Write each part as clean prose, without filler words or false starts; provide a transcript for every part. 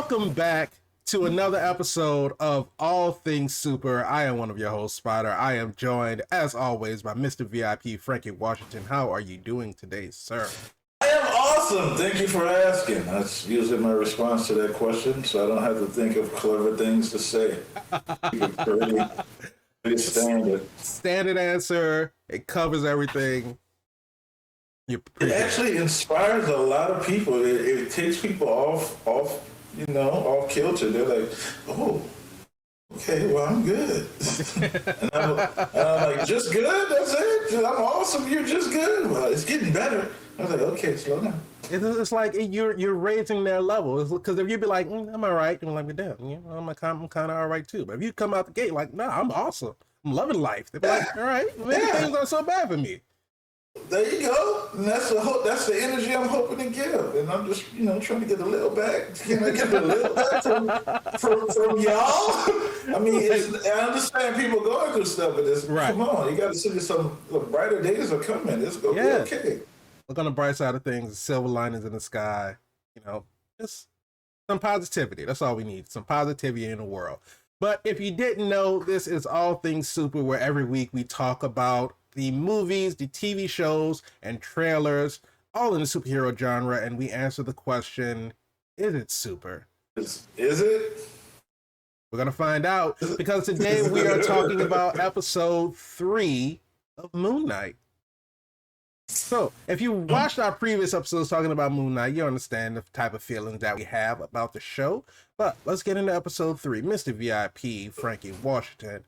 Welcome back to another episode of All Things Super. I am one of your hosts, Spider. I am joined, as always, by Mr. VIP, Frankie Washington. How are you doing today, sir? I am awesome. Thank you for asking. That's usually my response to that question, so I don't have to think of clever things to say. Pretty standard. Standard answer. It covers everything. It actually inspires a lot of people. It takes people off kilter. They're like, oh, okay, well, I'm good. and I'm like, just good? That's it? I'm awesome. You're just good? Well, it's getting better. I was like, okay, slow down. It's like you're raising their level. Because if you be like, I'm all right, I'm like, damn, I'm kind of all right too. But if you come out the gate like, no, I'm awesome. I'm loving life. They'll be like, all right, maybe things aren't so bad for me. There you go. And that's the energy I'm hoping to give. And I'm just, trying to get a little back. Can I get a little back from y'all? I mean, I understand people going through stuff, but right. Come on, you got to see some brighter days are coming. It's going to be okay. Look on the bright side of things, silver linings in the sky, just some positivity. That's all we need, some positivity in the world. But if you didn't know, this is All Things Super, where every week we talk about the movies, the TV shows, and trailers, all in the superhero genre, and we answer the question, is it super? Is it? We're going to find out, because today we are talking about episode 3 of Moon Knight. So, if you watched our previous episodes talking about Moon Knight, you understand the type of feelings that we have about the show. But let's get into episode 3. Mr. VIP, Frankie Washington,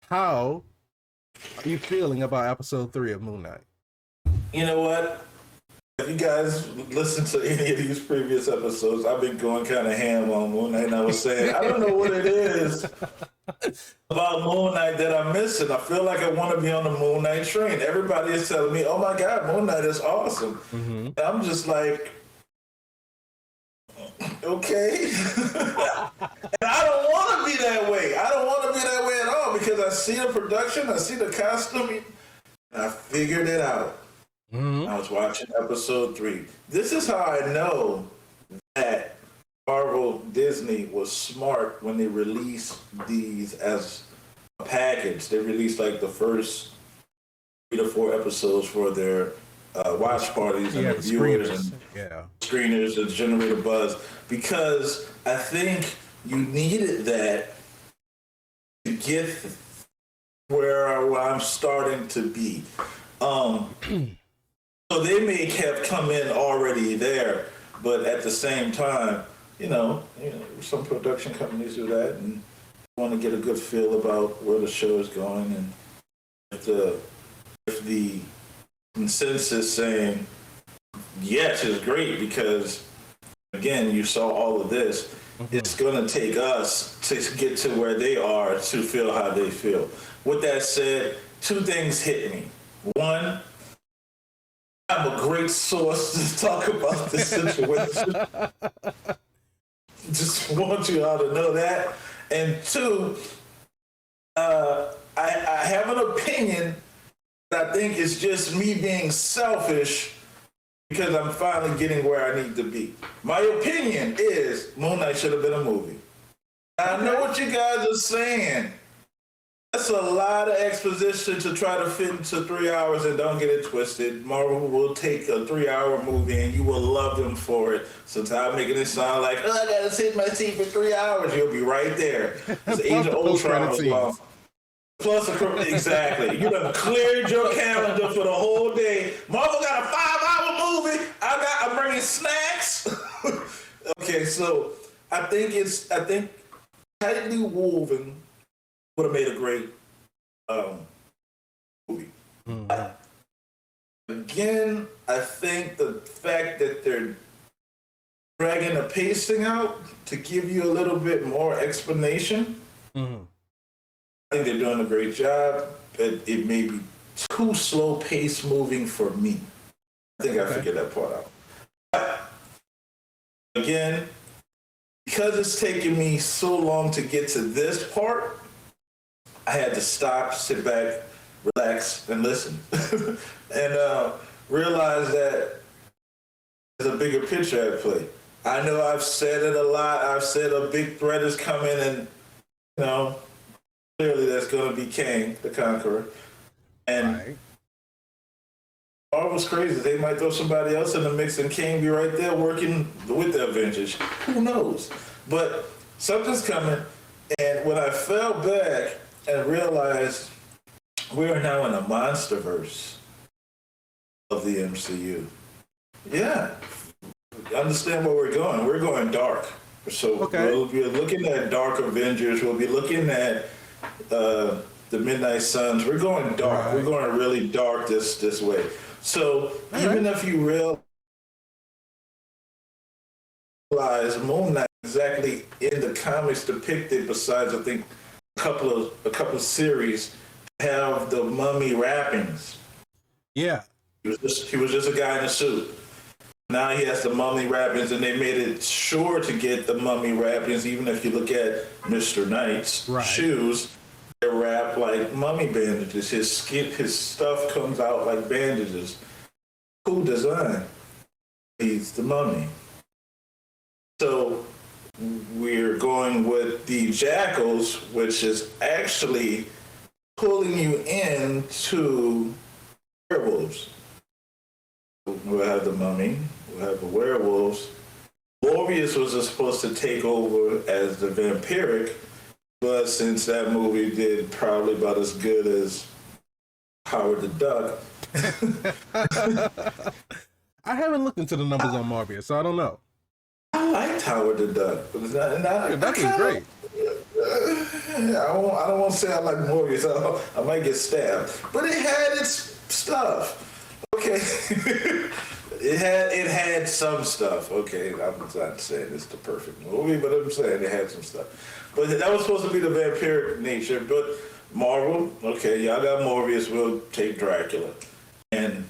how are you feeling about episode 3 of Moon Knight? You know what? If you guys listen to any of these previous episodes, I've been going kind of ham on Moon Knight, and I was saying, I don't know what it is about Moon Knight that I'm missing. I feel like I want to be on the Moon Knight train. Everybody is telling me, oh my God, Moon Knight is awesome. Mm-hmm. And I'm just like, okay. And I don't want to be that way. I don't want to be that way at all, because I see the production, I see the costume, and I figured it out. Mm-hmm. I was watching episode 3. This is how I know that Marvel Disney was smart when they released these as a package. They released like the first 3 to 4 episodes for their watch parties and reviewers and screeners that generate a buzz, because I think you needed that to get where I'm starting to be. So they may have come in already there, but at the same time, some production companies do that and want to get a good feel about where the show is going, and if the consensus saying yes is great, because again, you saw all of this. It's going to take us to get to where they are to feel how they feel. With that said, 2 things hit me. One, I'm a great source to talk about this situation. Just want you all to know that. And 2, I have an opinion that I think is just me being selfish, because I'm finally getting where I need to be. My opinion is Moon Knight should have been a movie. I know what you guys are saying. That's a lot of exposition to try to fit into 3 hours, and don't get it twisted. Marvel will take a 3-hour movie and you will love them for it. Sometimes making it sound like, I gotta sit in my seat for 3 hours. You'll be right there. This Age of Ultron was long. Plus, exactly. You done cleared your calendar for the whole day. Marvel got a 5-hour movie. I'm bringing snacks. Okay, so I think tightly woven would have made a great movie. Mm-hmm. Again, I think the fact that they're dragging the pacing out to give you a little bit more explanation, I think they're doing a great job, but it may be too slow pace moving for me. I think I figured that part out. But again, because it's taken me so long to get to this part, I had to stop, sit back, relax, and listen. And realize that there's a bigger picture at play. I know I've said it a lot. I've said a big threat is coming, and you know, clearly that's going to be Kang the Conqueror. And Right. Marvel's crazy. They might throw somebody else in the mix, and Kang be right there working with the Avengers. Who knows? But something's coming. And when I fell back and realized we are now in a monsterverse of the MCU. Yeah, understand where we're going. We're going dark. So we'll be looking at Dark Avengers. We'll be looking at the Midnight Suns. We're going dark. Right. We're going really dark this way. So even if you realize Moon Knight exactly in the comics depicted, besides I think a couple of series, have the mummy wrappings. Yeah. He was just a guy in a suit. Now he has the mummy wrappings, and they made it sure to get the mummy wrappings. Even if you look at Mr. Knight's shoes, they're wrapped like mummy bandages. His stuff comes out like bandages. Cool design. He's the mummy. So we're going with the Jackals, which is actually pulling you into werewolves. We'll have the mummy. We'll have the werewolves. Morbius was supposed to take over as the vampiric, but since that movie did probably about as good as Howard the Duck. I haven't looked into the numbers on Morbius, so I don't know. I liked Howard the Duck, but it's not. Duck is great. I don't want to say I like Morbius. I might get stabbed, but it had its stuff. Okay, it had some stuff. Okay, I'm not saying it's the perfect movie, but I'm saying it had some stuff. But that was supposed to be the vampiric nature. But Marvel, okay, y'all got Morbius. We'll take Dracula and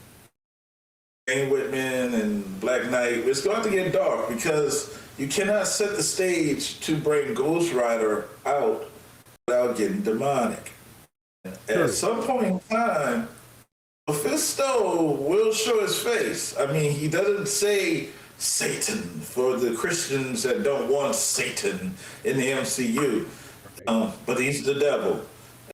Jane Whitman and Black Knight. It's going to get dark because you cannot set the stage to bring Ghost Rider out without getting demonic. At some point in time, Mephisto will show his face. I mean, he doesn't say Satan for the Christians that don't want Satan in the MCU, but he's the devil.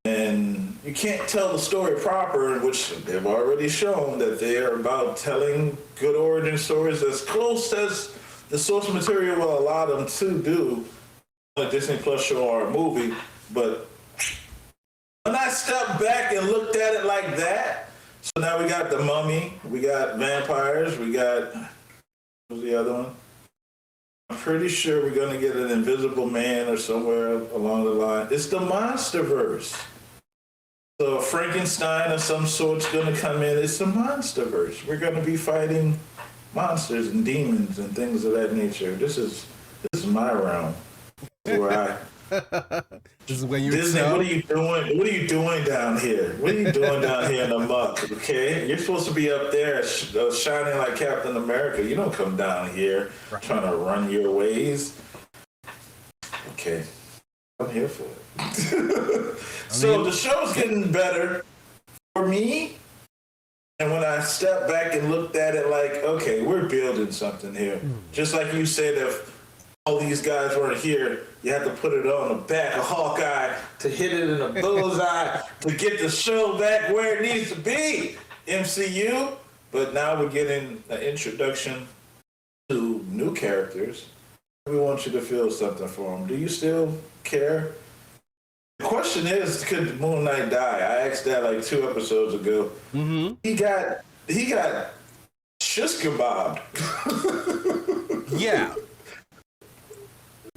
And you can't tell the story proper, which they've already shown that they are about telling good origin stories as close as the source material will allow them to do on a Disney Plus show or a movie. But when I stepped back and looked at it like that, so now we got the mummy, we got vampires, we got, what was the other one? I'm pretty sure we're going to get an Invisible Man or somewhere along the line. It's the Monsterverse. So Frankenstein of some sort's going to come in. It's the Monsterverse. We're going to be fighting monsters and demons and things of that nature. This is my realm. Where This is where you Disney, what are you doing? What are you doing down here? What are you doing down here in the muck? Okay, you're supposed to be up there shining like Captain America. You don't come down here trying to run your ways. Okay, I'm here for it. So the show's getting better for me. And when I stepped back and looked at it like, okay, we're building something here. Just like you said, if all these guys weren't here, you have to put it on the back of Hawkeye to hit it in the bullseye to get the show back where it needs to be. MCU. But now we're getting an introduction to new characters. We want you to feel something for them. Do you still care? The question is, could Moon Knight die? I asked that like 2 episodes ago. Mm-hmm. He got shish kebabbed. Yeah.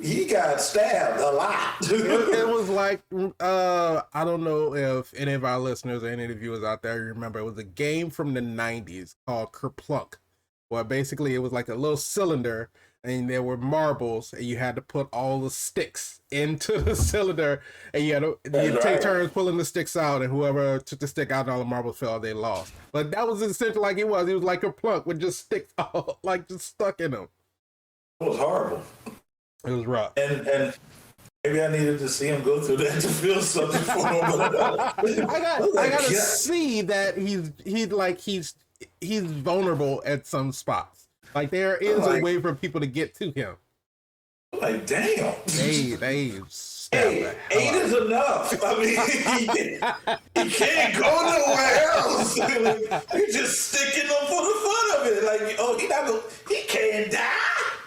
He got stabbed a lot. It was like, I don't know if any of our listeners or any of the viewers out there remember, it was a game from the 90s called Kerplunk, where basically it was like a little cylinder and there were marbles and you had to put all the sticks into the cylinder and you had to take turns pulling the sticks out, and whoever took the stick out and all the marbles fell, they lost. But that was essentially like it was. It was like Kerplunk with just sticks all, like just stuck in them. It was horrible. It was rough. And maybe I needed to see him go through that to feel something for him. I gotta see that he's vulnerable at some spots. Like there is a way for people to get to him. Like, damn. They Hey, 8 is enough. I mean, he can't go nowhere else. You're just sticking him for the fun of it. Like, oh, he can't die.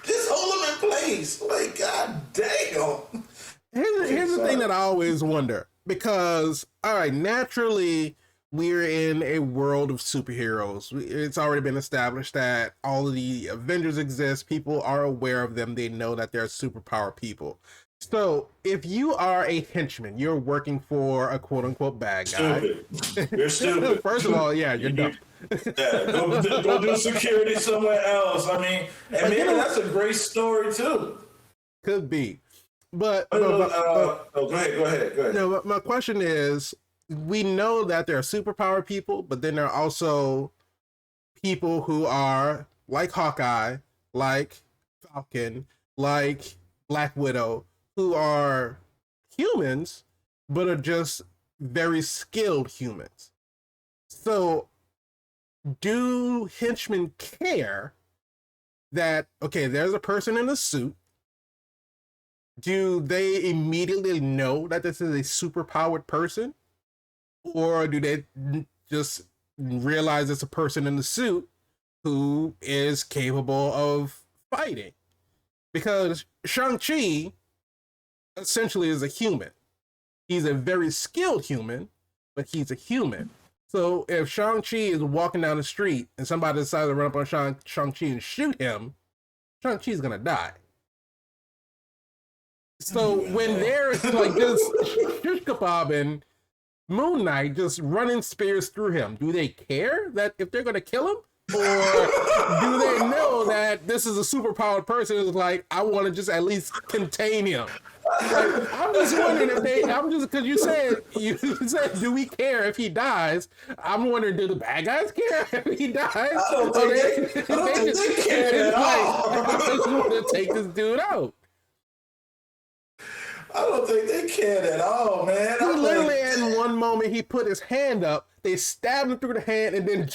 Just hold him in place. Like, god damn. Here's the thing that I always wonder. Because, all right, naturally, we're in a world of superheroes. It's already been established that all of the Avengers exist. People are aware of them. They know that they're superpower people. So, if you are a henchman, you're working for a quote-unquote bad guy. Stupid. You're stupid. First of all, yeah, you're dumb. Yeah, go do security somewhere else. I mean, and maybe that's a great story, too. Could be. But go ahead. No, but my question is, we know that there are superpower people, but then there are also people who are like Hawkeye, like Falcon, like Black Widow, who are humans, but are just very skilled humans. So, do henchmen care that, okay, there's a person in a suit? Do they immediately know that this is a superpowered person? Or do they just realize it's a person in the suit who is capable of fighting? Because Shang-Chi essentially is a human. He's a very skilled human, but he's a human. So if Shang-Chi is walking down the street and somebody decides to run up on Shang-Chi and shoot him, Shang-Chi's gonna die. So when there's like this shish kebab and Moon Knight just running spears through him, do they care that if they're gonna kill him? Or do they know that this is a superpowered person who's like, I want to just at least contain him? Like, I'm just wondering because you said, do we care if he dies? I'm wondering, do the bad guys care if he dies? I don't think they care at all. I just want to take this dude out. I don't think they cared at all, man. He literally, in one moment, he put his hand up, they stabbed him through the hand, and then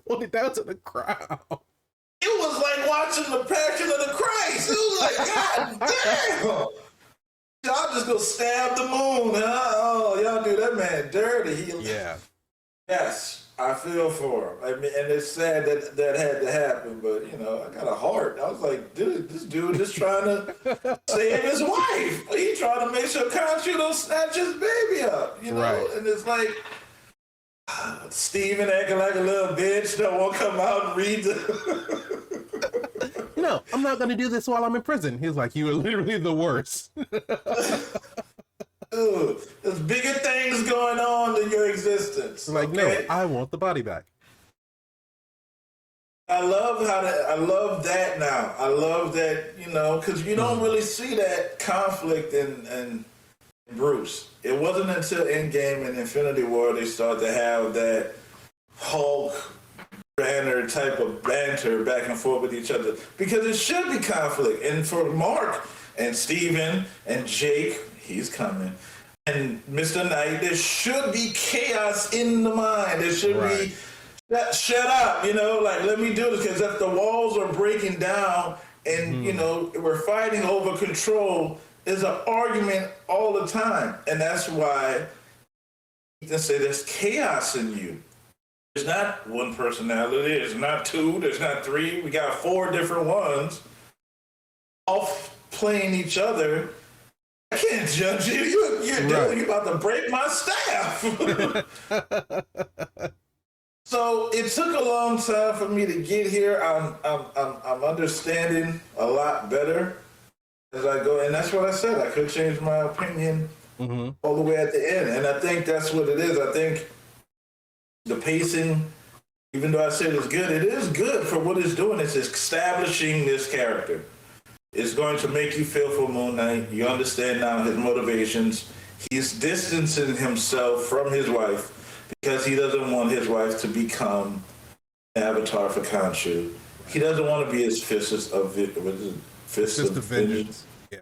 pointed down to the crowd. It was like watching the Passion of the Christ. It was like, god damn. Y'all just go stab the moon, huh? Oh, y'all do that man dirty. Yeah. Yes, I feel for him. I mean, and it's sad that had to happen, but you know, I got a heart. I was like, dude, this dude is trying to save his wife. He's trying to make sure Khonshu don't snatch his baby up, you know? Right. And it's like, Steven acting like a little bitch, don't want to come out and read the... No, I'm not going to do this while I'm in prison. He's like, you are literally the worst. Ooh, there's bigger things going on in your existence. Like, okay? No, I want the body back. I love that now. I love that, you know, because you don't really see that conflict in Bruce. It wasn't until Endgame and Infinity War they started to have that Hulk Banner type of banter back and forth with each other. Because it should be conflict. And for Mark and Steven and Jake, he's coming, and Mr. Knight, there should be chaos in the mind. There should be, shut up, you know, like, let me do this. Because if the walls are breaking down and, you know, we're fighting over control, there's an argument all the time. And that's why you can say there's chaos in you. There's not one personality. There's not two. There's not three. We got 4 different ones all playing each other. I can't judge you. You're about to break my staff. So it took a long time for me to get here. I'm understanding a lot better as I go, and that's what I said. I could change my opinion all the way at the end, and I think that's what it is. I think the pacing, even though I said it's good, it is good for what it's doing. It's establishing this character. It's going to make you feel for Moon Knight. You understand now his motivations. He's distancing himself from his wife because he doesn't want his wife to become an avatar for Khonshu. He doesn't want to be his fist of vengeance. Yeah.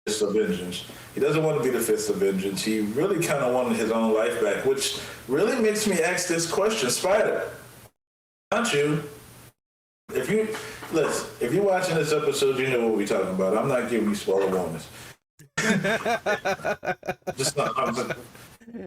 Fist of vengeance. He doesn't want to be the fist of vengeance. He really kind of wanted his own life back, which really makes me ask this question, Spider. Khonshu, if Listen, if you're watching this episode, you know what we're talking about. I'm not giving you spoiler warnings. Just not.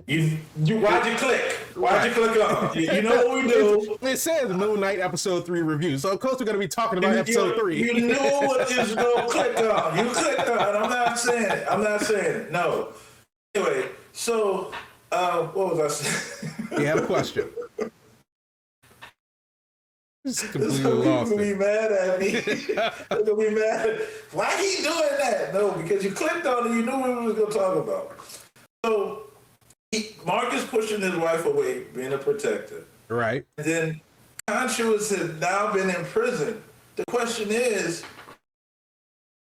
You why'd you click? Why'd you click on? You know what we do. It says Moon Knight episode 3 review, so of course we're going to be talking about episode 3. You knew what you was going to click on. You clicked on. I'm not saying it. No. Anyway, so what was I saying? You have a question. This gonna be mad at me. They're gonna be mad. Why he doing that? No, because you clicked on it. You knew what we was gonna talk about. So Mark is pushing his wife away, being a protector. Right. And then Khonshu has now been in prison. The question is,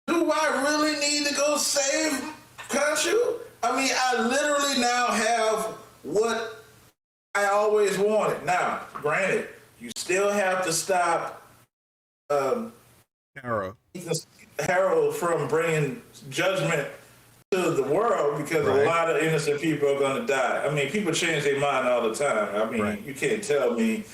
do I really need to go save Khonshu? I mean, I literally now have what I always wanted. Now, granted, you still have to stop Harold from bringing judgment to the world, because a lot of innocent people are going to die. I mean, people change their mind all the time. I mean, you can't tell me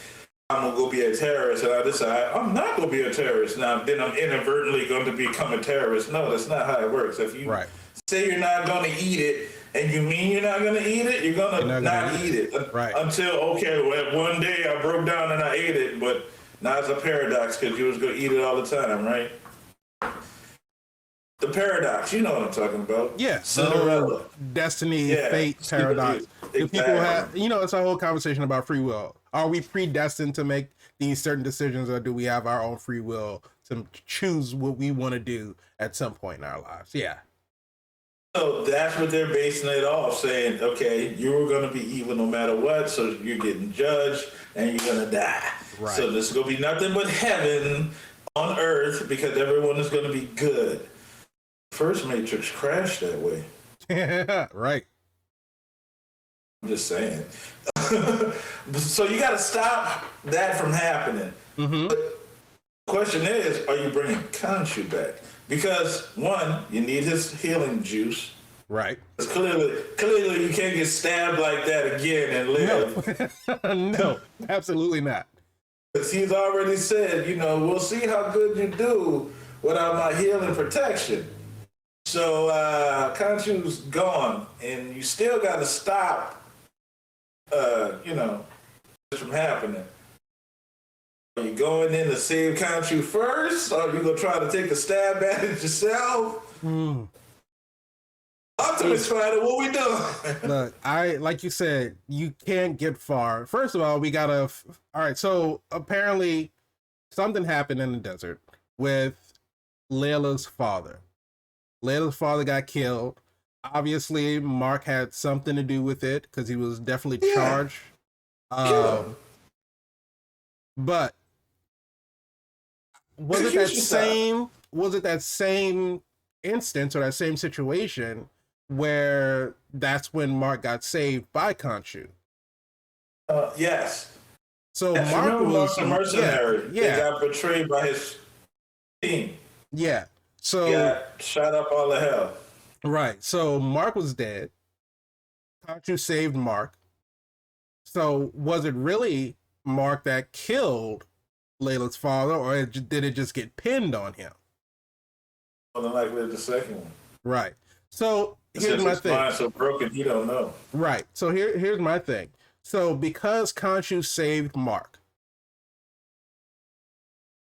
I'm going to go be a terrorist and I decide I'm not going to be a terrorist now, then I'm inadvertently going to become a terrorist. No, that's not how it works. If you say you're not going to eat it, and you mean you're not going to eat it, you're going to not eat it. Until, okay, well, one day I broke down and I ate it, but now it's a paradox because you was going to eat it all the time, right? The paradox, you know what I'm talking about. Yeah. Cinderella. Destiny, fate, paradox. Exactly. Do people have, it's a whole conversation about free will. Are we predestined to make these certain decisions, or do we have our own free will to choose what we want to do at some point in our lives? Yeah. So that's what they're basing it off, saying, okay, you were going to be evil no matter what, so you're getting judged and you're going to die. Right. So this is going to be nothing but heaven on earth because everyone is going to be good. First Matrix crashed that way. Right. I'm just saying. So you got to stop that from happening. Mm-hmm. But the question is, are you bringing Khonshu back? Because, one, you need his healing juice. Right. Because clearly you can't get stabbed like that again and live. No, absolutely not. Because he's already said, we'll see how good you do without my healing protection. So Khonshu's gone, and you still got to stop, this from happening. Are you going in to save Khonshu first, or are you gonna try to take a stab at it yourself? Ultimate Spider, what we doing? Look, like you said, you can't get far. First of all, we gotta. All right, so apparently something happened in the desert with Layla's father. Layla's father got killed. Obviously, Mark had something to do with it because he was definitely charged. But was it that same instance or that same situation where that's when Mark got saved by Khonshu? Yes. So Mark was a mercenary. He got betrayed by his team. Yeah. So he got shot up all the hell. Right. So Mark was dead. Khonshu saved Mark. So was it really Mark that killed Layla's father, or did it just get pinned on him? More than likely the second one. Right. So here's my thing. Mind's so broken, he don't know. Right. So here's my thing. So because Khonshu saved Mark,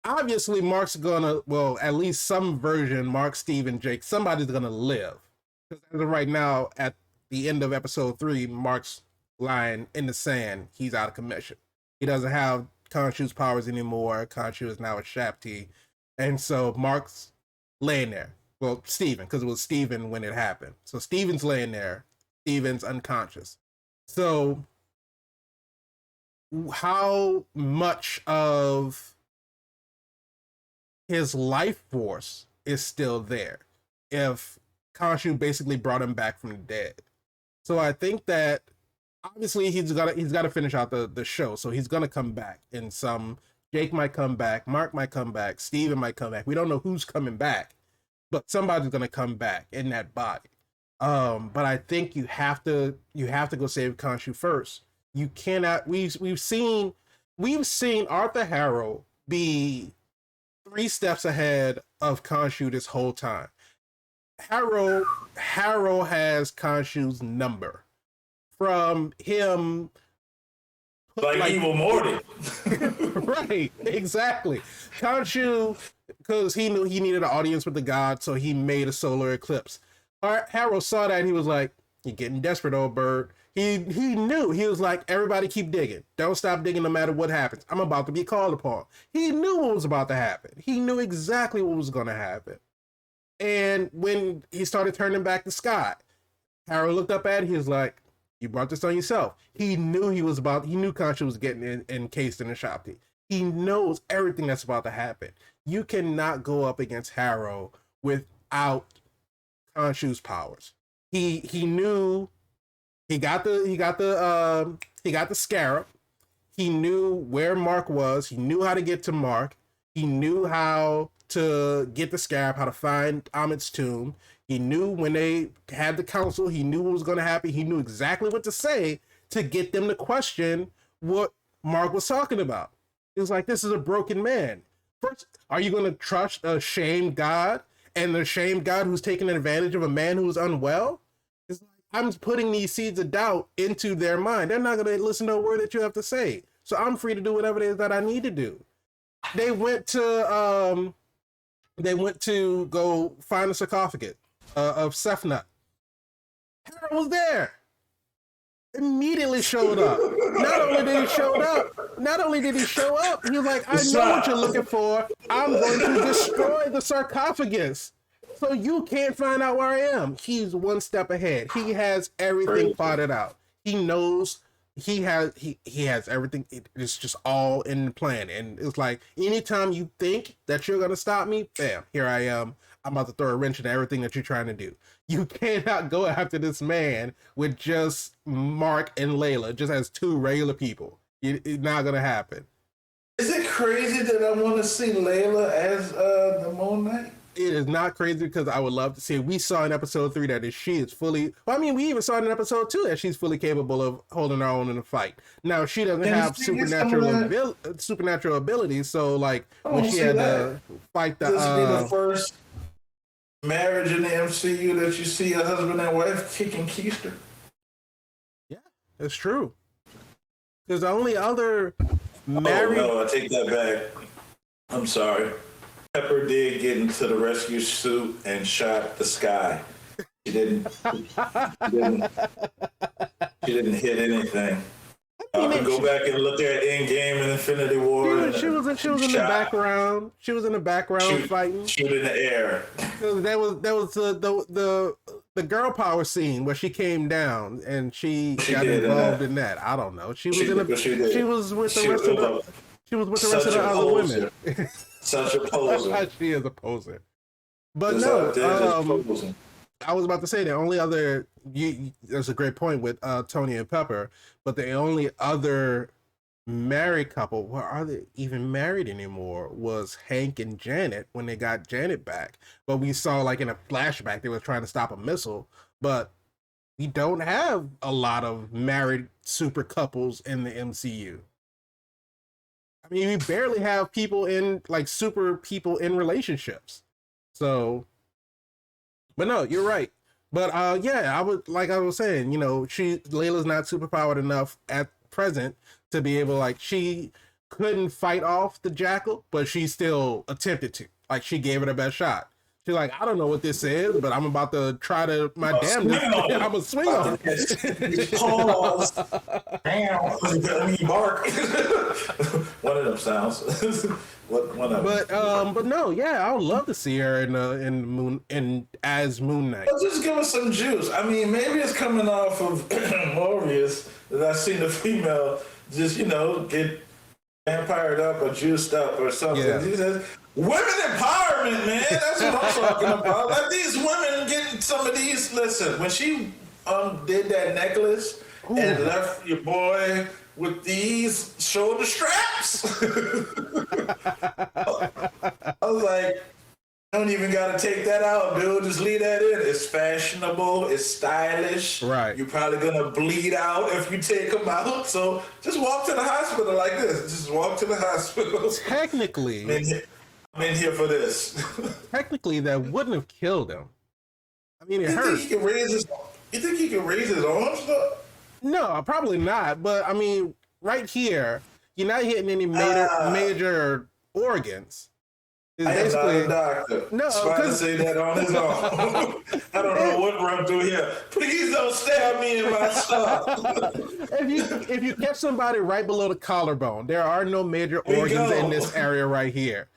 obviously Mark's gonna, well, at least some version, Mark, Steve, and Jake, somebody's gonna live. Because as of right now, at the end of episode 3, Mark's lying in the sand. He's out of commission. He doesn't have Khonshu's powers anymore. Khonshu is now a Shapti. And so Mark's laying there. Well, Steven, because it was Steven when it happened. So Steven's laying there. Steven's unconscious. So how much of his life force is still there if Khonshu basically brought him back from the dead? So I think that obviously he's got to finish out the show. So he's gonna come back in some. Jake might come back, Mark might come back, Steven might come back. We don't know who's coming back, but somebody's gonna come back in that body. But I think you have to go save Khonshu first. You cannot. We've seen Arthur Harrow be 3 steps ahead of Khonshu this whole time. Harrow has Khonshu's number from him. Like evil Morty. Right, exactly. Khonshu, because he knew he needed an audience with the god, so he made a solar eclipse. Harrow saw that and he was like, "You're getting desperate, old bird." He knew. He was like, "Everybody keep digging. Don't stop digging no matter what happens. I'm about to be called upon." He knew what was about to happen. He knew exactly what was going to happen. And when he started turning back the sky, Harrow looked up at it. He was like, "You brought this on yourself." He knew he knew Khonshu was getting encased in the Shopti. He knows everything that's about to happen. You cannot go up against Harrow without Khonshu's powers. He knew he got the scarab. He knew where Mark was. He knew how to get to Mark. He knew how to get the scarab, how to find Amit's tomb. He knew when they had the council, he knew what was going to happen. He knew exactly what to say to get them to question what Mark was talking about. It was like, this is a broken man. First, are you going to trust a shamed God and the shamed God who's taking advantage of a man who's unwell? It's like, I'm putting these seeds of doubt into their mind. They're not going to listen to a word that you have to say. So I'm free to do whatever it is that I need to do. They went to go find the sarcophagus of Sefnut. Harrow was there. Immediately showed up. Not only did he show up, he was like, "I know what you're looking for. I'm going to destroy the sarcophagus, so you can't find out where I am." He's one step ahead. He has everything plotted out. He knows he has everything. It's just all in the plan. And it's like, anytime you think that you're gonna stop me, bam, here I am. I'm about to throw a wrench into everything that you're trying to do. You cannot go after this man with just Mark and Layla, just as 2 regular people. It's not gonna happen. Is it crazy that I want to see Layla as the Moon Knight? It is not crazy, because I would love to see it. We saw in episode 3 that she is fully, well, I mean, we even saw in episode 2 that she's fully capable of holding her own in a fight. Now, she doesn't have supernatural abilities, so like when she had to fight the this be the first marriage in the MCU that you see a husband and wife kicking keister. Yeah, that's true. Because the only other married... Oh, no, I take that back. I'm sorry. Pepper did get into the rescue suit and shot the sky. She didn't hit anything. I can go back and look at Endgame and Infinity War. She was in the background. She was in the background fighting. Shoot in the air. That was the girl power scene where she came down and she got involved in that. I don't know. She was with the rest of the other women. Such a poser. She is a poser. But no, I was about to say the only other, that's a great point with Tony and Pepper, but the only other married couple, well, are they even married anymore, was Hank and Janet when they got Janet back. But we saw like in a flashback, they were trying to stop a missile, but we don't have a lot of married super couples in the MCU. I mean, we barely have people in, like, super people in relationships. So, but no, you're right. But yeah, I was saying, Layla's not superpowered enough at present to be able, like, she couldn't fight off the Jackal, but she still attempted to. Like, she gave it her best shot. She's like, I don't know what this is, but I'm about to try to I'm gonna swing on it. Pause. Damn. Bark. One of them sounds. One of them. But no, yeah, I would love to see her as Moon Knight. Well, just give us some juice. I mean, maybe it's coming off of Morbius that I've seen the female just, get vampired up or juiced up or something. Yeah. He says, women empowerment, man. That's what I'm talking about. Let these women get some of these. Listen, when she did that necklace and left your boy with these shoulder straps, I was like, I don't even got to take that out, dude. Just leave that in. It's fashionable. It's stylish. Right. You're probably going to bleed out if you take them out. So just walk to the hospital like this. Just walk to the hospital. Technically, I'm in here for this. Technically, that wouldn't have killed him. I mean, it You hurt. think he can raise his? You think he can raise his arms though? No, probably not. But I mean, right here, you're not hitting any major organs. It's I am not a doctor. No, trying to say that on his own. I don't know what run through here. Please don't stab me in my stomach. if you catch somebody right below the collarbone, there are no major organs in this area right here.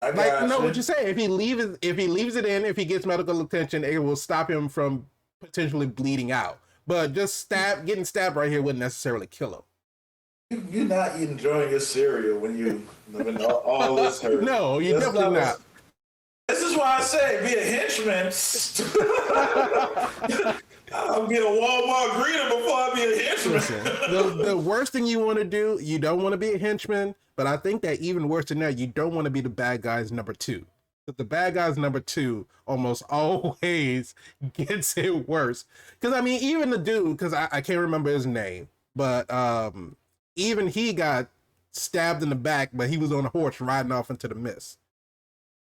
I got no, you. what you say? If he leaves it in, if he gets medical attention, it will stop him from potentially bleeding out. But just getting stabbed right here wouldn't necessarily kill him. You're not enjoying your cereal when all this hurt. No, you're definitely not. This is why I say be a henchman. I'll be a Walmart greeter before I be a henchman. Listen, the worst thing you want to do, you don't want to be a henchman, but I think that even worse than that, you don't want to be the bad guy's number 2. But the bad guy's number 2 almost always gets it worse. Because, I mean, even the dude, because I can't remember his name, but even he got stabbed in the back, but he was on a horse riding off into the mist.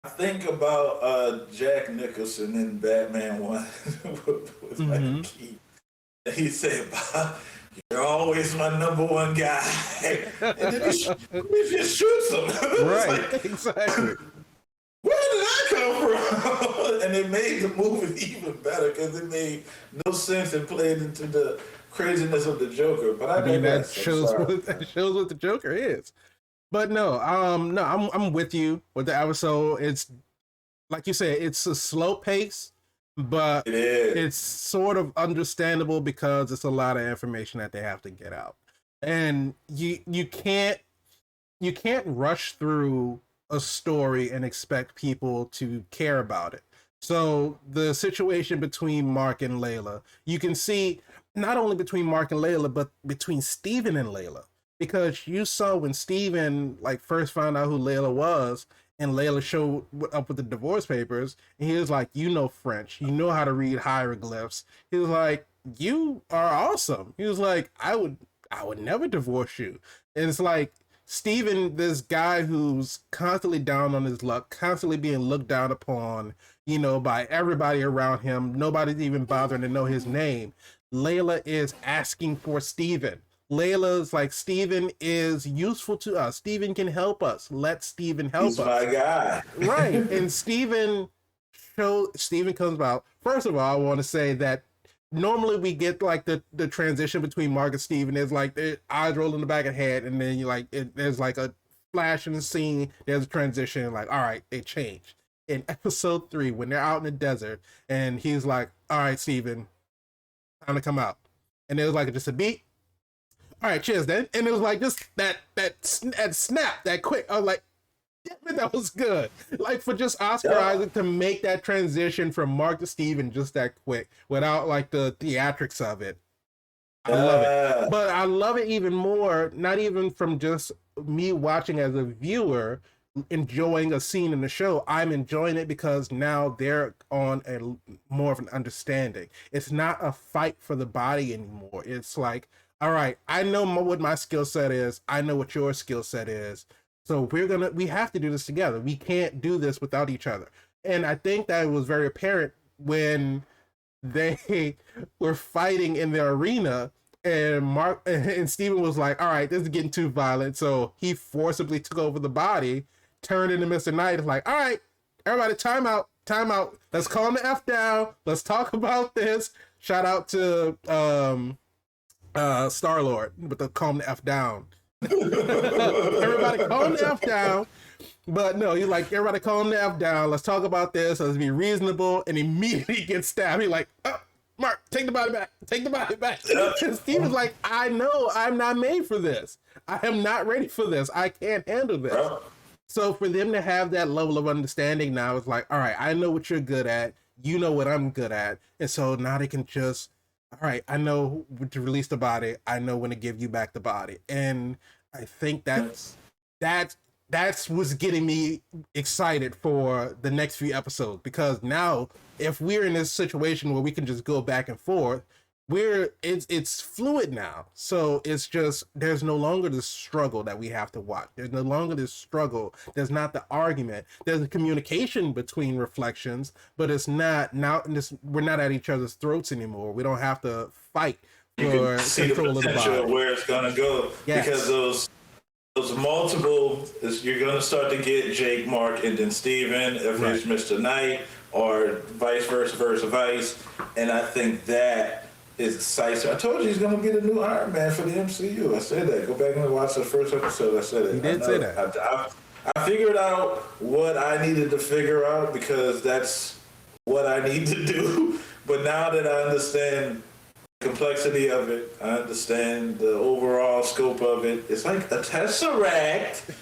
I think about Jack Nicholson in Batman 1 with Michael Keaton. He said, "You're always my number one guy," and then he just shoots him. Right, like, exactly. Where did I come from? And it made the movie even better because it made no sense and played into the craziness of the Joker. But I mean, that shows what the Joker is. But no, I'm with you with the episode. It's like you said, it's a slow pace, but it's sort of understandable because it's a lot of information that they have to get out, and you can't rush through a story and expect people to care about it. So the situation between Mark and Layla, you can see not only between Mark and Layla, but between Steven and Layla. Because you saw when Steven first found out who Layla was, and Layla showed up with the divorce papers, and he was like, "You know French, you know how to read hieroglyphs." He was like, "You are awesome." He was like, "I would never divorce you." And it's like Steven, this guy who's constantly down on his luck, constantly being looked down upon, by everybody around him. Nobody's even bothering to know his name. Layla is asking for Steven. Layla's like, Steven is useful to us. Steven can help us. Let Steven help us. He's my guy. Right. And Steven comes about. First of all, I want to say that normally we get the transition between Mark and Steven is like the eyes roll in the back of the head, and then there's like a flash in the scene, there's a transition, all right, they changed. In episode 3, when they're out in the desert, and he's like, "All right, Steven, time to come out." And it was just a beat. "All right, cheers then." And it was just that snap, that quick. I was like, damn it, that was good. For just Oscar Isaac to make that transition from Mark to Steven just that quick without the theatrics of it. I love it. But I love it even more, not even from just me watching as a viewer, enjoying a scene in the show. I'm enjoying it because now they're on a more of an understanding. It's not a fight for the body anymore. It's like, all right, I know what my skill set is. I know what your skill set is. So we have to do this together. We can't do this without each other. And I think that was very apparent when they were fighting in the arena, and Mark and Steven was like, "All right, this is getting too violent." So he forcibly took over the body, turned into Mr. Knight. It's like, "All right, everybody, time out. Let's calm the F down. Let's talk about this." Shout out to Star-Lord with the calm the F down. Everybody calm the F down. But no, he's like, "Everybody calm the F down. Let's talk about this. Let's be reasonable." And immediately gets stabbed. He's like, "Oh, Mark, take the body back. Take the body back." And Steven's like, "I know I'm not made for this. I am not ready for this. I can't handle this." So for them to have that level of understanding now, it's like, all right, I know what you're good at. You know what I'm good at. And so now they can just, all right, I know when to release the body. I know when to give you back the body. And I think that's what's getting me excited for the next few episodes, because now if we're in this situation where we can just go back and forth, it's fluid now. So it's just there's no longer this struggle that we have to watch. There's no longer this struggle. There's not the argument. There's a communication between reflections, but it's not now. We're not at each other's throats anymore. We don't have to fight for control of the body. Of where it's gonna go, yes. Because those multiple you're gonna start to get Jake, Mark, and then Steven if it's Mr. Knight, or vice versa, and I think that is decisive. I told you he's gonna get a new Iron Man for the MCU. I said that. Go back and watch the first episode. I said it. You did say that. I figured out what I needed to figure out because that's what I need to do. But now that I understand complexity of it, I understand the overall scope of it. It's like a tesseract.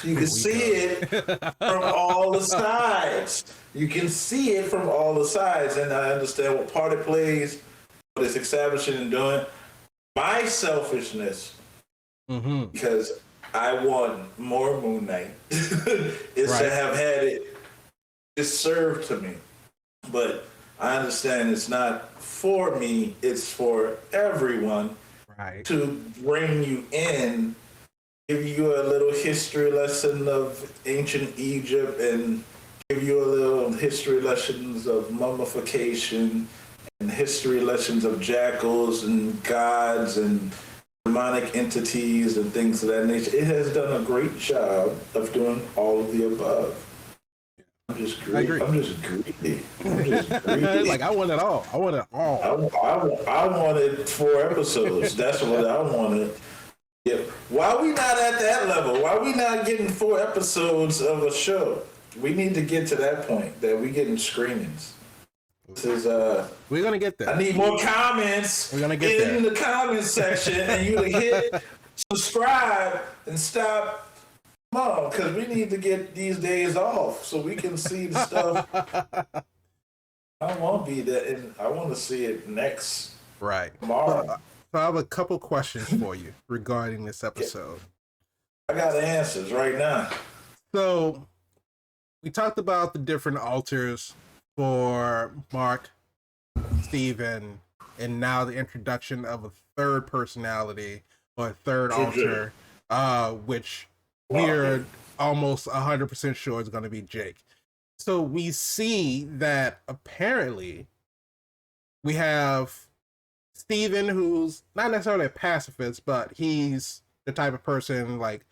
You can see it from all the sides. You can see it from all the sides, and I understand what part it plays, what it's establishing and doing. My selfishness, because I want more Moon Knight, is to have had it served to me. But I understand it's not for me, it's for everyone to bring you in, give you a little history lesson of ancient Egypt and give you a little history lessons of mummification and history lessons of jackals and gods and demonic entities and things of that nature. It has done a great job of doing all of the above. I'm just greedy. Like I want it all. I wanted 4 episodes. That's what I wanted. Yeah. Why are we not at that level? Why are we not getting 4 episodes of a show? We need to get to that point that we getting screenings. This is we're gonna get there. I need more comments. We're gonna get there in the comments section, and you to hit subscribe and stop. Come on, because we need to get these days off so we can see the stuff. I won't be there, and I want to see it next tomorrow. So I have a couple questions for you regarding this episode. I got answers right now. So we talked about the different alters for Mark, Steven, and now the introduction of a third personality or a third alter, which we're almost 100% sure is going to be Jake. So we see that apparently we have Steven, who's not necessarily a pacifist, but he's the type of person like,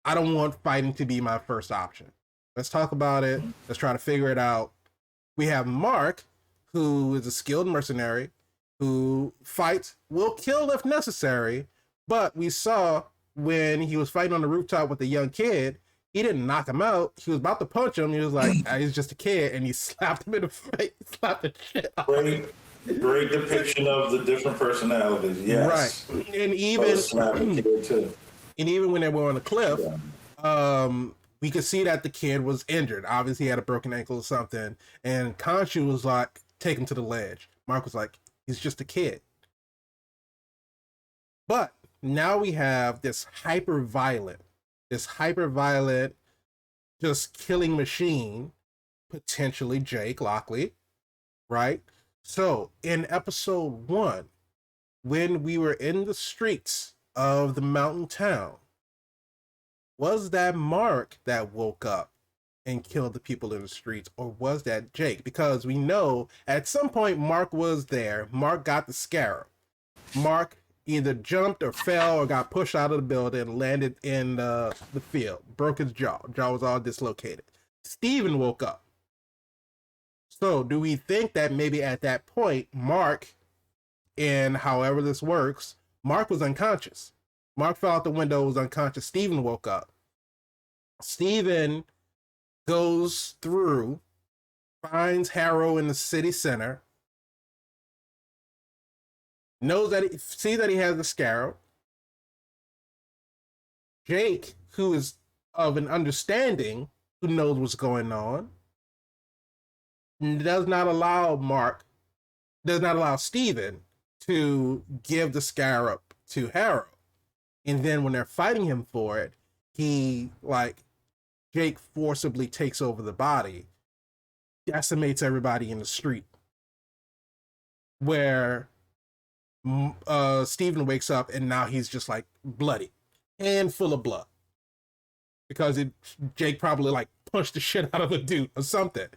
I don't want fighting to be my first option. Let's talk about it. Let's try to figure it out. We have Mark, who is a skilled mercenary, who fights, will kill if necessary, but we saw when he was fighting on the rooftop with the young kid, he didn't knock him out. He was about to punch him. He was like, he's just a kid, and he slapped him in the face, slapped the shit out. Great depiction of the different personalities. Yes. Right. And even when they were on the cliff, we could see that the kid was injured. Obviously, he had a broken ankle or something. And Khonshu was like, take him to the ledge. Mark was like, he's just a kid. But now we have this hyper violent, just killing machine, potentially Jake Lockley, right? So in episode 1, when we were in the streets of the mountain town, was that Mark that woke up and killed the people in the streets, or was that Jake? Because we know at some point Mark was there. Mark got the scarab. Mark either jumped or fell or got pushed out of the building and landed in the field. Broke his jaw. Jaw was all dislocated. Steven woke up. So do we think that maybe at that point, Mark, in however this works, Mark was unconscious. Mark fell out the window, was unconscious. Steven woke up. Steven goes through, finds Harrow in the city center, knows that sees that he has the scarab. Jake, who is of an understanding, who knows what's going on, does not allow Steven to give the scarab to Harrow. And then when they're fighting him for it, Jake forcibly takes over the body, decimates everybody in the street. Where Steven wakes up and now he's just like bloody and full of blood because Jake probably like punched the shit out of the dude or something.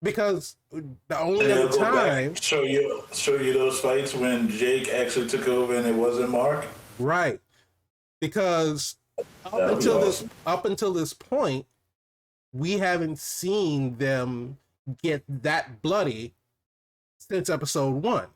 Because the only other time show you those fights when Jake actually took over and it wasn't Mark. Right. Because up until this point, we haven't seen them get that bloody since episode 1.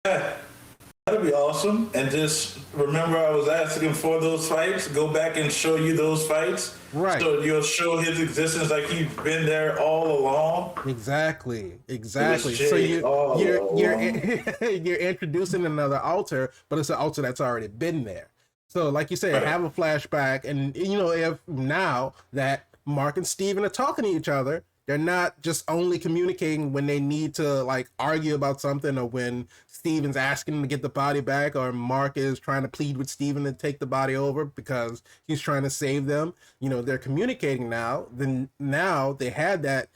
That'd be awesome. And just remember, I was asking for those fights. Go back and show you those fights. Right. So you'll show his existence like he's been there all along. Exactly. So you're introducing another alter, but it's an alter that's already been there. So like you said, right. Have a flashback, and if now that Mark and Steven are talking to each other, they're not just only communicating when they need to like argue about something, or when Steven's asking him to get the body back, or Mark is trying to plead with Steven to take the body over because he's trying to save them. They're communicating now. Then now they had that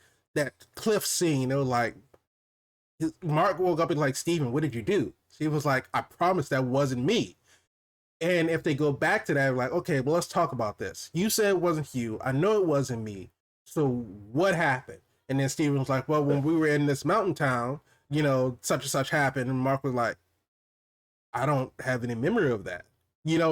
cliff scene. It was like Mark woke up and like, Steven, what did you do? She was like, I promise that wasn't me. And if they go back to that, like, okay, well, let's talk about this. You said it wasn't you. I know it wasn't me. So what happened? And then Steven was like, well, when we were in this mountain town, such and such happened. And Mark was like, I don't have any memory of that.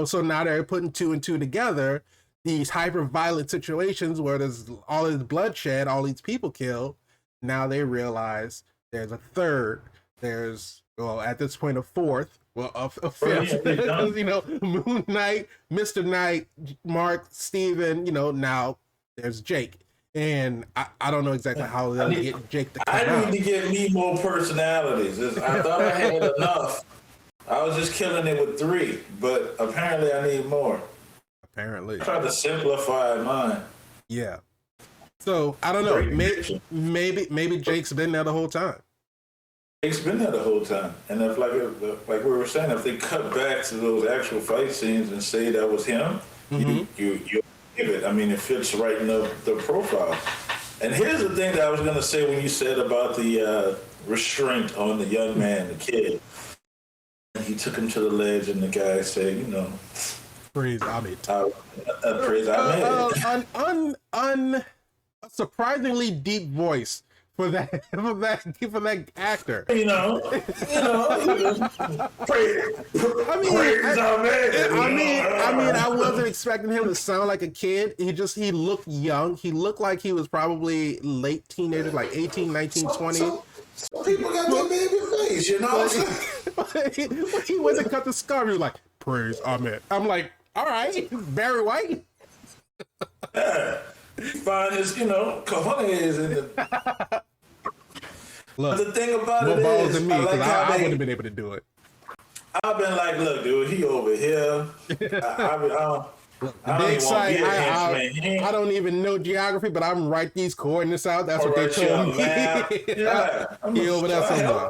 So now they're putting 2 and 2 together, these hyper violent situations where there's all this bloodshed, all these people killed. Now they realize there's a third. There's, at this point, a fourth. Well, a fifth. Because, Moon Knight, Mr. Knight, Mark, Steven, now there's Jake. And I don't know exactly how they'll get Jake to come out. I need to get me more personalities. I thought I had enough. I was just killing it with 3, but apparently I need more. Apparently. I tried to simplify mine. Yeah. So, I don't know. Maybe Jake's been there the whole time. Jake's been there the whole time. And if, like we were saying, if they cut back to those actual fight scenes and say that was him, you give it. I mean, it fits right in the profile. And here's the thing that I was going to say when you said about the restraint on the young man, the kid. He took him to the ledge, and the guy said, praise Ahmed. Praise Ahmed. A surprisingly deep voice for that actor. Praise Ahmed. I wasn't expecting him to sound like a kid. He looked young. He looked like he was probably late teenager, like 18, 19, 20. Some people got that baby face, When he went to cut the scarf, he was like, praise Ahmed. I'm like, all right, Barry White. Yeah. Find his, cojones in the... Look, the thing about it balls is, than me, because I wouldn't have been able to do it. I've been like, look, dude, he over here. I don't even know geography, but I'm write these coordinates out. That's what they told me. Yeah, he over there somewhere.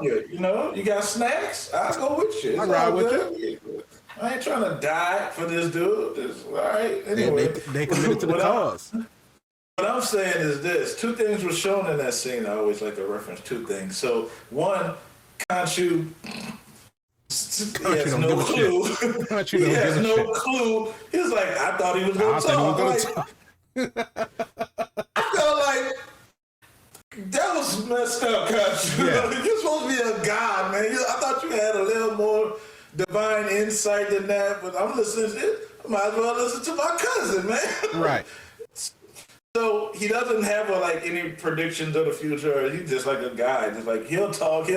You got snacks? I'll go with you. I ride with you. I ain't trying to die for this dude. All right. Anyway, they committed to the cause. What I'm saying is this. 2 things were shown in that scene. I always like to reference 2 things. So, one, Khonshu, he has no clue. He has no clue. He was like, I thought he was going to talk. I felt like that was messed up, Khonshu. Yeah. You're supposed to be a god, man. I thought you had a little more divine insight than that, but I'm listening to it. I might as well listen to my cousin, man. Right. So he doesn't have any predictions of the future. He's just like a guy. Just like he'll talk.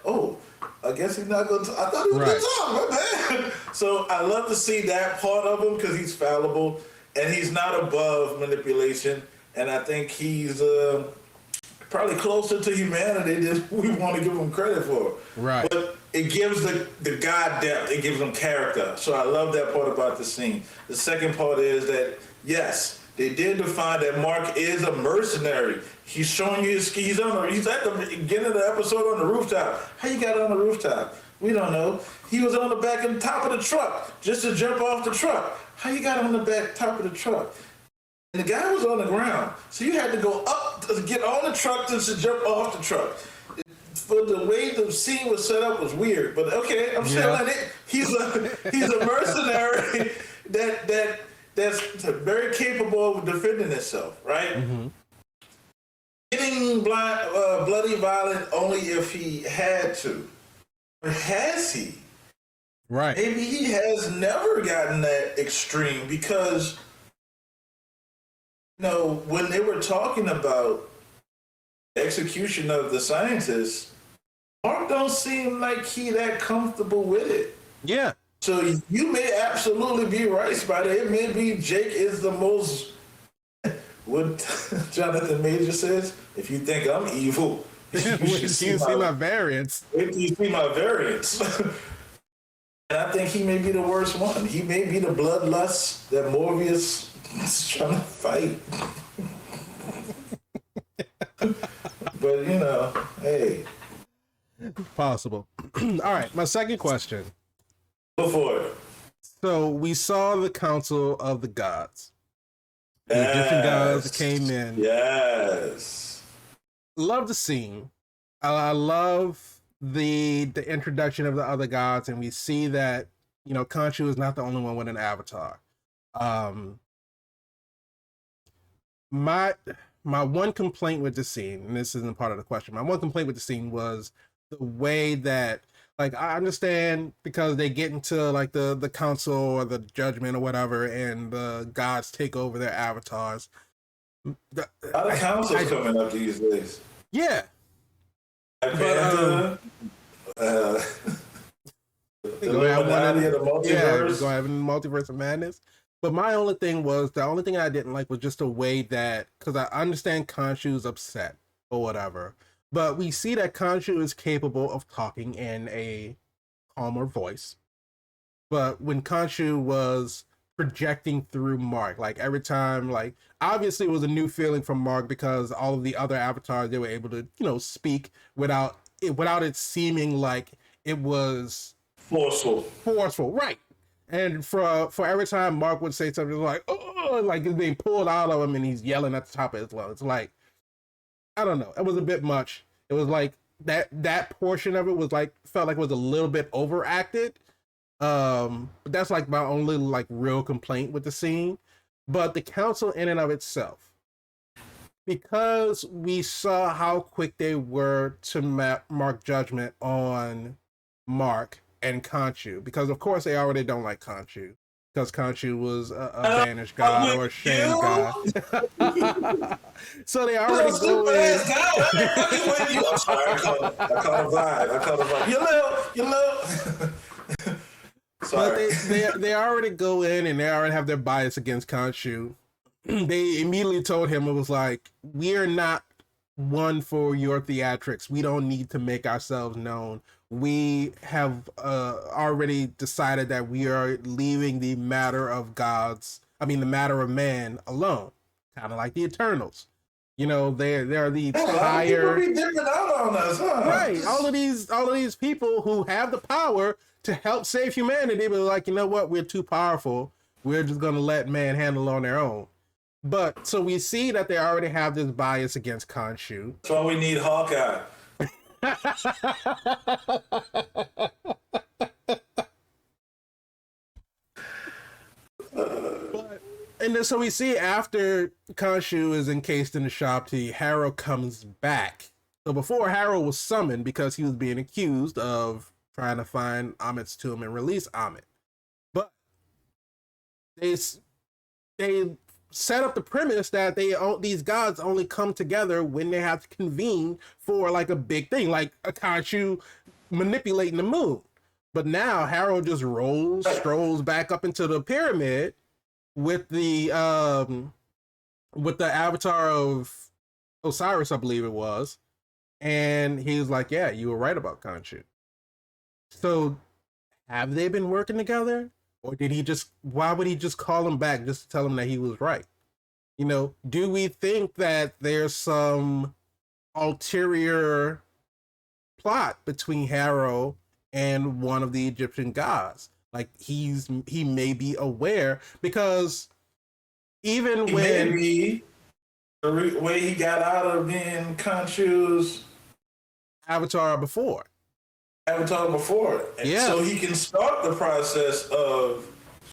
Oh, I guess he's not going to. I thought he was going to talk, my man. So I love to see that part of him because he's fallible and he's not above manipulation. And I think he's probably closer to humanity than we want to give him credit for. Right. But it gives the God depth. It gives him character. So I love that part about the scene. The second part is that, yes, they did define that Mark is a mercenary. He's showing you his skis he's at the beginning of the episode on the rooftop. How you got on the rooftop? We don't know. He was on the back and top of the truck just to jump off the truck. How you got on the back top of the truck? And the guy was on the ground. So you had to go up to get on the truck to jump off the truck. for the way the scene was set up was weird. But okay, I'm saying it. He's a mercenary that's very capable of defending himself, right? Mm-hmm. Getting bloody violent only if he had to. Or has he? Right. Maybe he has never gotten that extreme because, when they were talking about execution of the scientists, Mark don't seem like he that comfortable with it. Yeah. So you may absolutely be right, Spider. It may be Jake is the most, what Jonathan Major says, if you think I'm evil, you should see my variants. If you see my variants. And I think he may be the worst one. He may be the bloodlust that Morbius is trying to fight. But, hey. Possible. All right, my second question. Go for it. So we saw the Council of the Gods. The Yes. Egyptian gods came in. Yes. Love the scene. I love the introduction of the other gods, and we see that, Khonshu is not the only one with an avatar. My one complaint with the scene, and this isn't part of the question, my one complaint with the scene was the way that, like, I understand because they get into like the council or the judgment or whatever, and the gods take over their avatars. A lot of councils coming up these days. Yeah. Go have the multiverse of madness. But my only thing I didn't like was just the way that, because I understand Khonshu's upset or whatever, but we see that Khonshu is capable of talking in a calmer voice. But when Khonshu was projecting through Mark, like every time, like obviously it was a new feeling from Mark because all of the other avatars, they were able to, speak without it seeming like it was forceful, right? And for every time Mark would say something like, oh, like it's being pulled out of him and he's yelling at the top of his lungs. It's like, I don't know. It was a bit much. It was like that portion of it was like, felt like it was a little bit overacted. But that's like my only like real complaint with the scene. But the council in and of itself, because we saw how quick they were to mark judgment on Mark and Khonshu, because of course they already don't like Khonshu, because Khonshu was a banished god or a shame god. So they already go in. I'm sorry, I caught a vibe. You little. Sorry. But they already go in and they already have their bias against Khonshu. They immediately told him, it was like, we are not one for your theatrics. We don't need to make ourselves known. We have already decided that we are leaving the matter of man alone, kind of like the Eternals. There are these higher. People be dipping out on us, huh? Right. All of these people who have the power to help save humanity, but like, you know what? We're too powerful. We're just gonna let man handle on their own. But so we see that they already have this bias against Khonshu. That's why we need Hawkeye. And then so we see after Khonshu is encased in the Shabti, Harrow comes back. So before Harrow was summoned because he was being accused of trying to find Amit's tomb and release Amit. But they set up the premise that these gods only come together when they have to convene for like a big thing, like a Khonshu manipulating the moon. But now Harrow just strolls back up into the pyramid with the avatar of Osiris, I believe it was, and he was like, "Yeah, you were right about Khonshu." So, have they been working together? Or why would he just call him back just to tell him that he was right? Do we think that there's some ulterior plot between Harrow and one of the Egyptian gods? Like he may be aware, because even the way he got out of being Khonshu's Avatar before. And so he can start the process of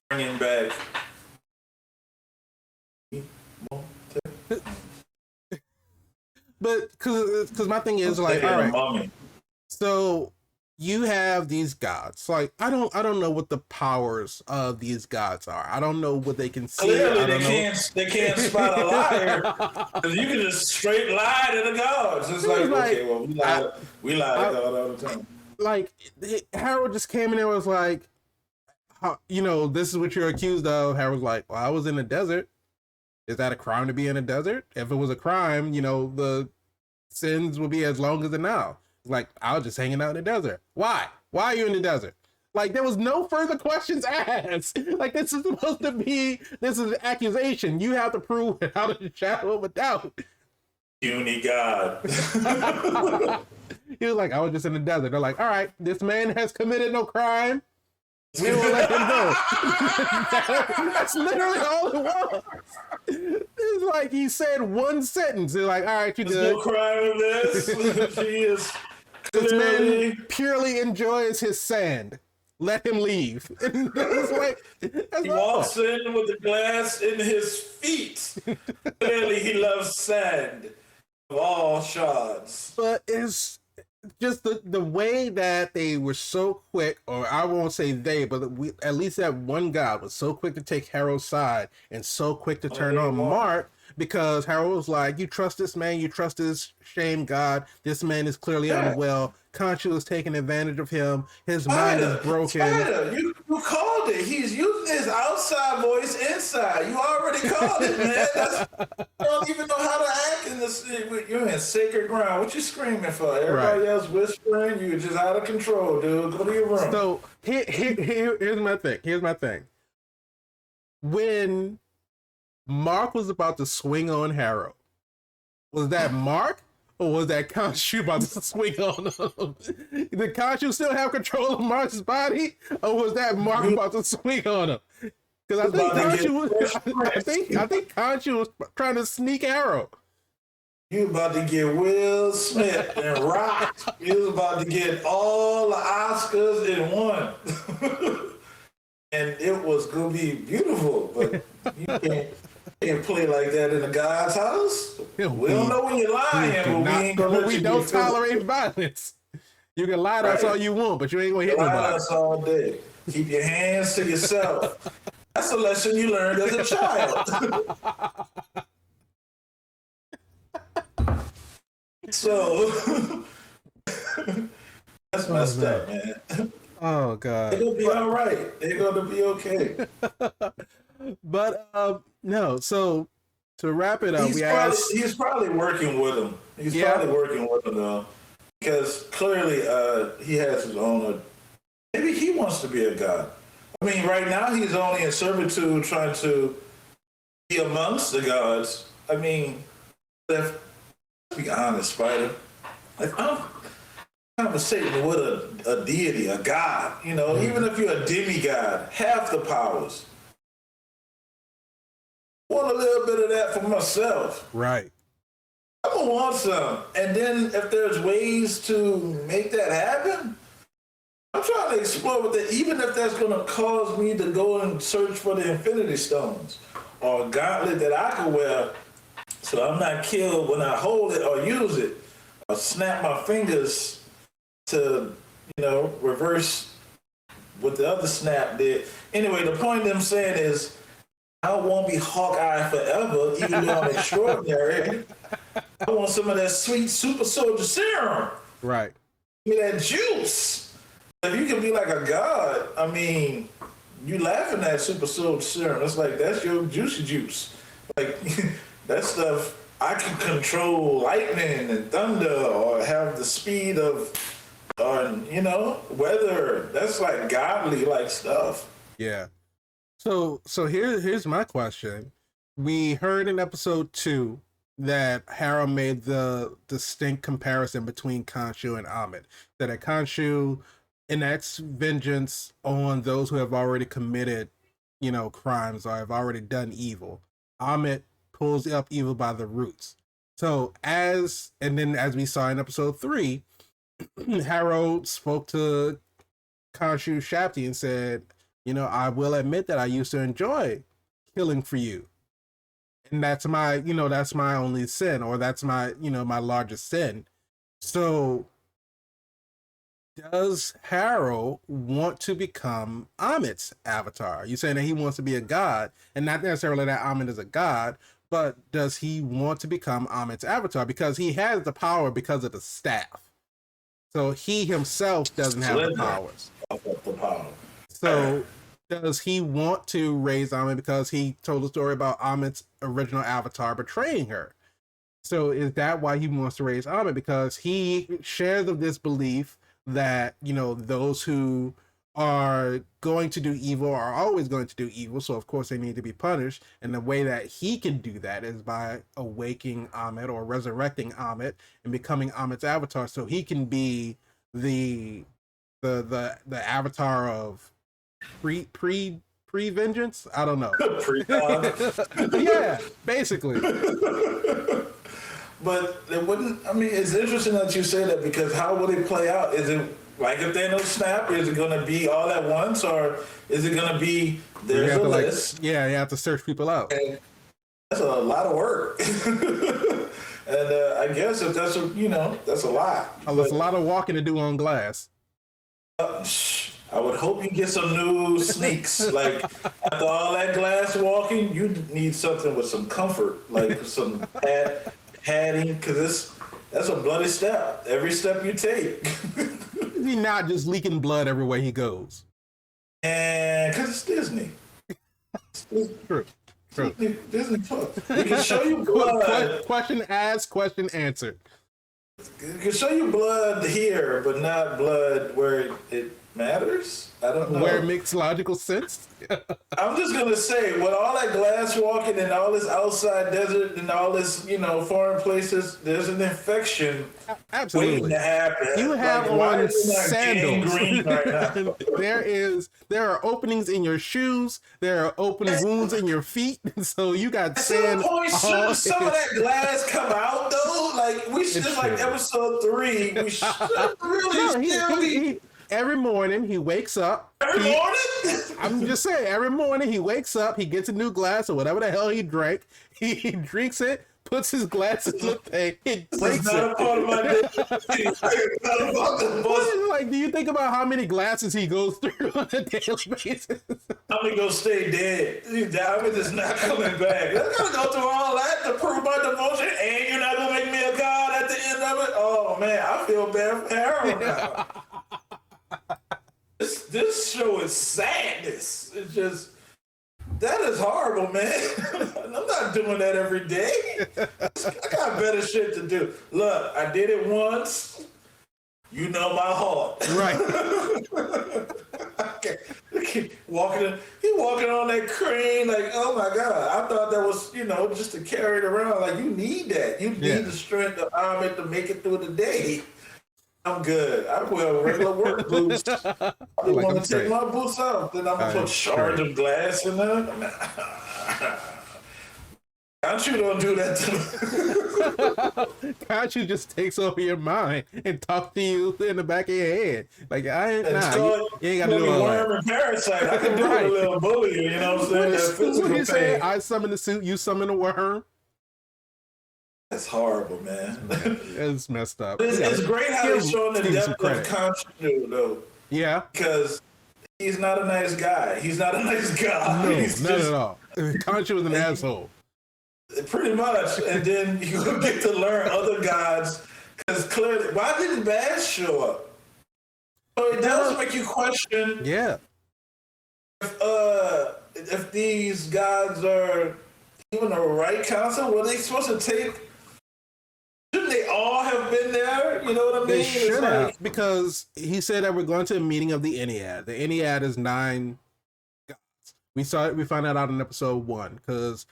bringing back. But because my thing is like, all right, so you have these gods. Like I don't know what the powers of these gods are. I don't know what they can see. Clearly, they can't spot a liar because you can just straight lie to the gods. It's like okay, well we lie to God all the time. Like Harold just came in there and was like, this is what you're accused of. Harold's like, well, I was in the desert. Is that a crime to be in a desert? If it was a crime, the sins would be as long as the now. Like, I was just hanging out in the desert. Why? Why are you in the desert? Like, there was no further questions asked. Like, this is an accusation. You have to prove without a shadow of a doubt. Puny God. He was like, I was just in the desert. They're like, all right, this man has committed no crime. We will let him go. That's literally all it was. It's like he said one sentence. They're like, all right, you good. There's no crime in this. She is this man purely enjoys his sand. Let him leave. He walks in with the glass in his feet. Clearly he loves sand of all shards. But it's just the way that they were so quick, or I won't say they, but at least that one guy was so quick to take Harold's side and so quick to turn on Mark, because Harold was like, you trust this man, you trust this shame god, this man is clearly unwell. Khonshu is taking advantage of him. His mind is broken. You called it. He's using his outside voice inside. You already called it, man. You don't even know how to act in this. You're in sacred ground. What you screaming for? Everybody else whispering. You're just out of control, dude. Go to your room. So here's my thing. When Mark was about to swing on Harold, was that Mark? Or was that Khonshu about to swing on him? Did Khonshu still have control of Mark's body? Or was that Mark about to swing on him? Because I think Khonshu was trying to sneak Harold. You about to get Will Smith and Rock. You was about to get all the Oscars in one. And it was going to be beautiful. But you can't play like that in a God's house. We don't know when you're lying, but we don't tolerate violence. You can lie to us all you want, but you ain't gonna hit nobody. Lie to us all day. Keep your hands to yourself. That's a lesson you learned as a child. So that's messed up, man. Oh God. They're gonna be all right. They're gonna be okay. But no, so to wrap it up, he's probably working with him. He's probably working with him though, because clearly he has his own. Maybe he wants to be a god. I mean, right now he's only in servitude, trying to be amongst the gods. I mean, let's be honest, Spider. Like I'm conversating with a deity, a god. Even if you're a demigod, half the powers. I want a little bit of that for myself. Right. I'm gonna want some. And then if there's ways to make that happen, I'm trying to explore with that, even if that's gonna cause me to go and search for the Infinity Stones or a gauntlet that I can wear so I'm not killed when I hold it or use it, or snap my fingers to, reverse what the other snap did. Anyway, the point I'm saying is, I won't be Hawkeye forever, even though I'm extraordinary. I want some of that sweet super soldier serum. Right. Give me that juice. If you can be like a god, I mean, you laughing at super soldier serum. It's like, that's your juicy juice. Like, that stuff, I can control lightning and thunder or have the speed of, weather. That's like godly like stuff. Yeah. So here's my question. We heard in episode 2 that Harold made the distinct comparison between Khonshu and Amit. That Khonshu enacts vengeance on those who have already committed, crimes or have already done evil. Amit pulls up evil by the roots. So as we saw in episode 3, Harold spoke to Khonshu Shapti and said, I will admit that I used to enjoy killing for you. And that's my only sin, or that's my largest sin. So does Harold want to become Amit's avatar? You're saying that he wants to be a god, and not necessarily that Amit is a god, but does he want to become Amit's avatar? Because he has the power because of the staff. So he himself doesn't have the powers. So does he want to raise Amit because he told the story about Amit's original avatar betraying her? So is that why he wants to raise Amit? Because he shares of this belief that, those who are going to do evil are always going to do evil. So of course they need to be punished. And the way that he can do that is by awaking Amit or resurrecting Amit and becoming Amit's avatar. So he can be the avatar of pre-vengeance. I don't know. Yeah, basically. But it wouldn't. I mean, it's interesting that you say that, because how will it play out? Is it like a Thanos snap? Is it going to be all at once, or is it going to be there's a list? You have to search people out. And that's a lot of work. And I guess if that's that's a lot. There's a lot of walking to do on glass. I would hope you get some new sneaks. Like, after all that glass walking, you need something with some comfort, like some padding, because that's a bloody step. Every step you take. He's not just leaking blood everywhere he goes. And because it's Disney. True. Disney Plus. We can show you blood. Question asked, question answered. It can show you blood here, but not blood where it matters. I don't know. Where it makes logical sense. I'm just gonna say, with all that glass walking and all this outside desert and all this, foreign places, there's an infection absolutely waiting to happen. You have on sandals. Right there are openings in your shoes. There are open wounds in your feet. So you got sand. Should some of that glass come out though? Like, we should, like episode 3. We should really every morning he wakes up. Every morning? I'm just saying, every morning he wakes up, he gets a new glass or whatever the hell he drank. He drinks it, puts his glasses in the thing, he breaks it. Not a part of my day. Like, do you think about how many glasses he goes through on a daily basis? I'm gonna go stay dead. Diamond is not coming back. I'm gonna go through all that to prove my devotion, and you're not gonna make me a god at the end of it? Oh man, I feel bad for Harold now. This show is sadness. It's just, that is horrible, man. I'm not doing that every day. I got better shit to do. Look, I did it once. You know my heart. Right. He walking on that crane like, oh my God. I thought that was, just to carry it around. Like, you need that. You need the strength of Amit to make it through the day. I'm good. I wear regular work boots. I want to take my boots off. Then I'm going to put shards of glass in them. Khonshu don't do that to me. Khonshu just takes over your mind and talks to you in the back of your head. Like, you ain't got to do all worm and parasite. I can do a little bully, you know what I'm saying? What you say? I summon the suit, you summon the worm. That's horrible, man. It's messed up. It's great how they're showing the depth of Khonshu, though. Yeah. Because he's not a nice guy. He's not a nice guy. No, not at all. Khonshu was an asshole. Pretty much. And then you get to learn other gods. Because clearly, why didn't Bash show up? So it does make you question. Yeah. If these gods are even the right council, were they supposed to take? Shouldn't they all have been there? You know what I mean? They should have, because he said that we're going to a meeting of the Ennead. The Ennead is 9 gods. We found that out in episode 1 because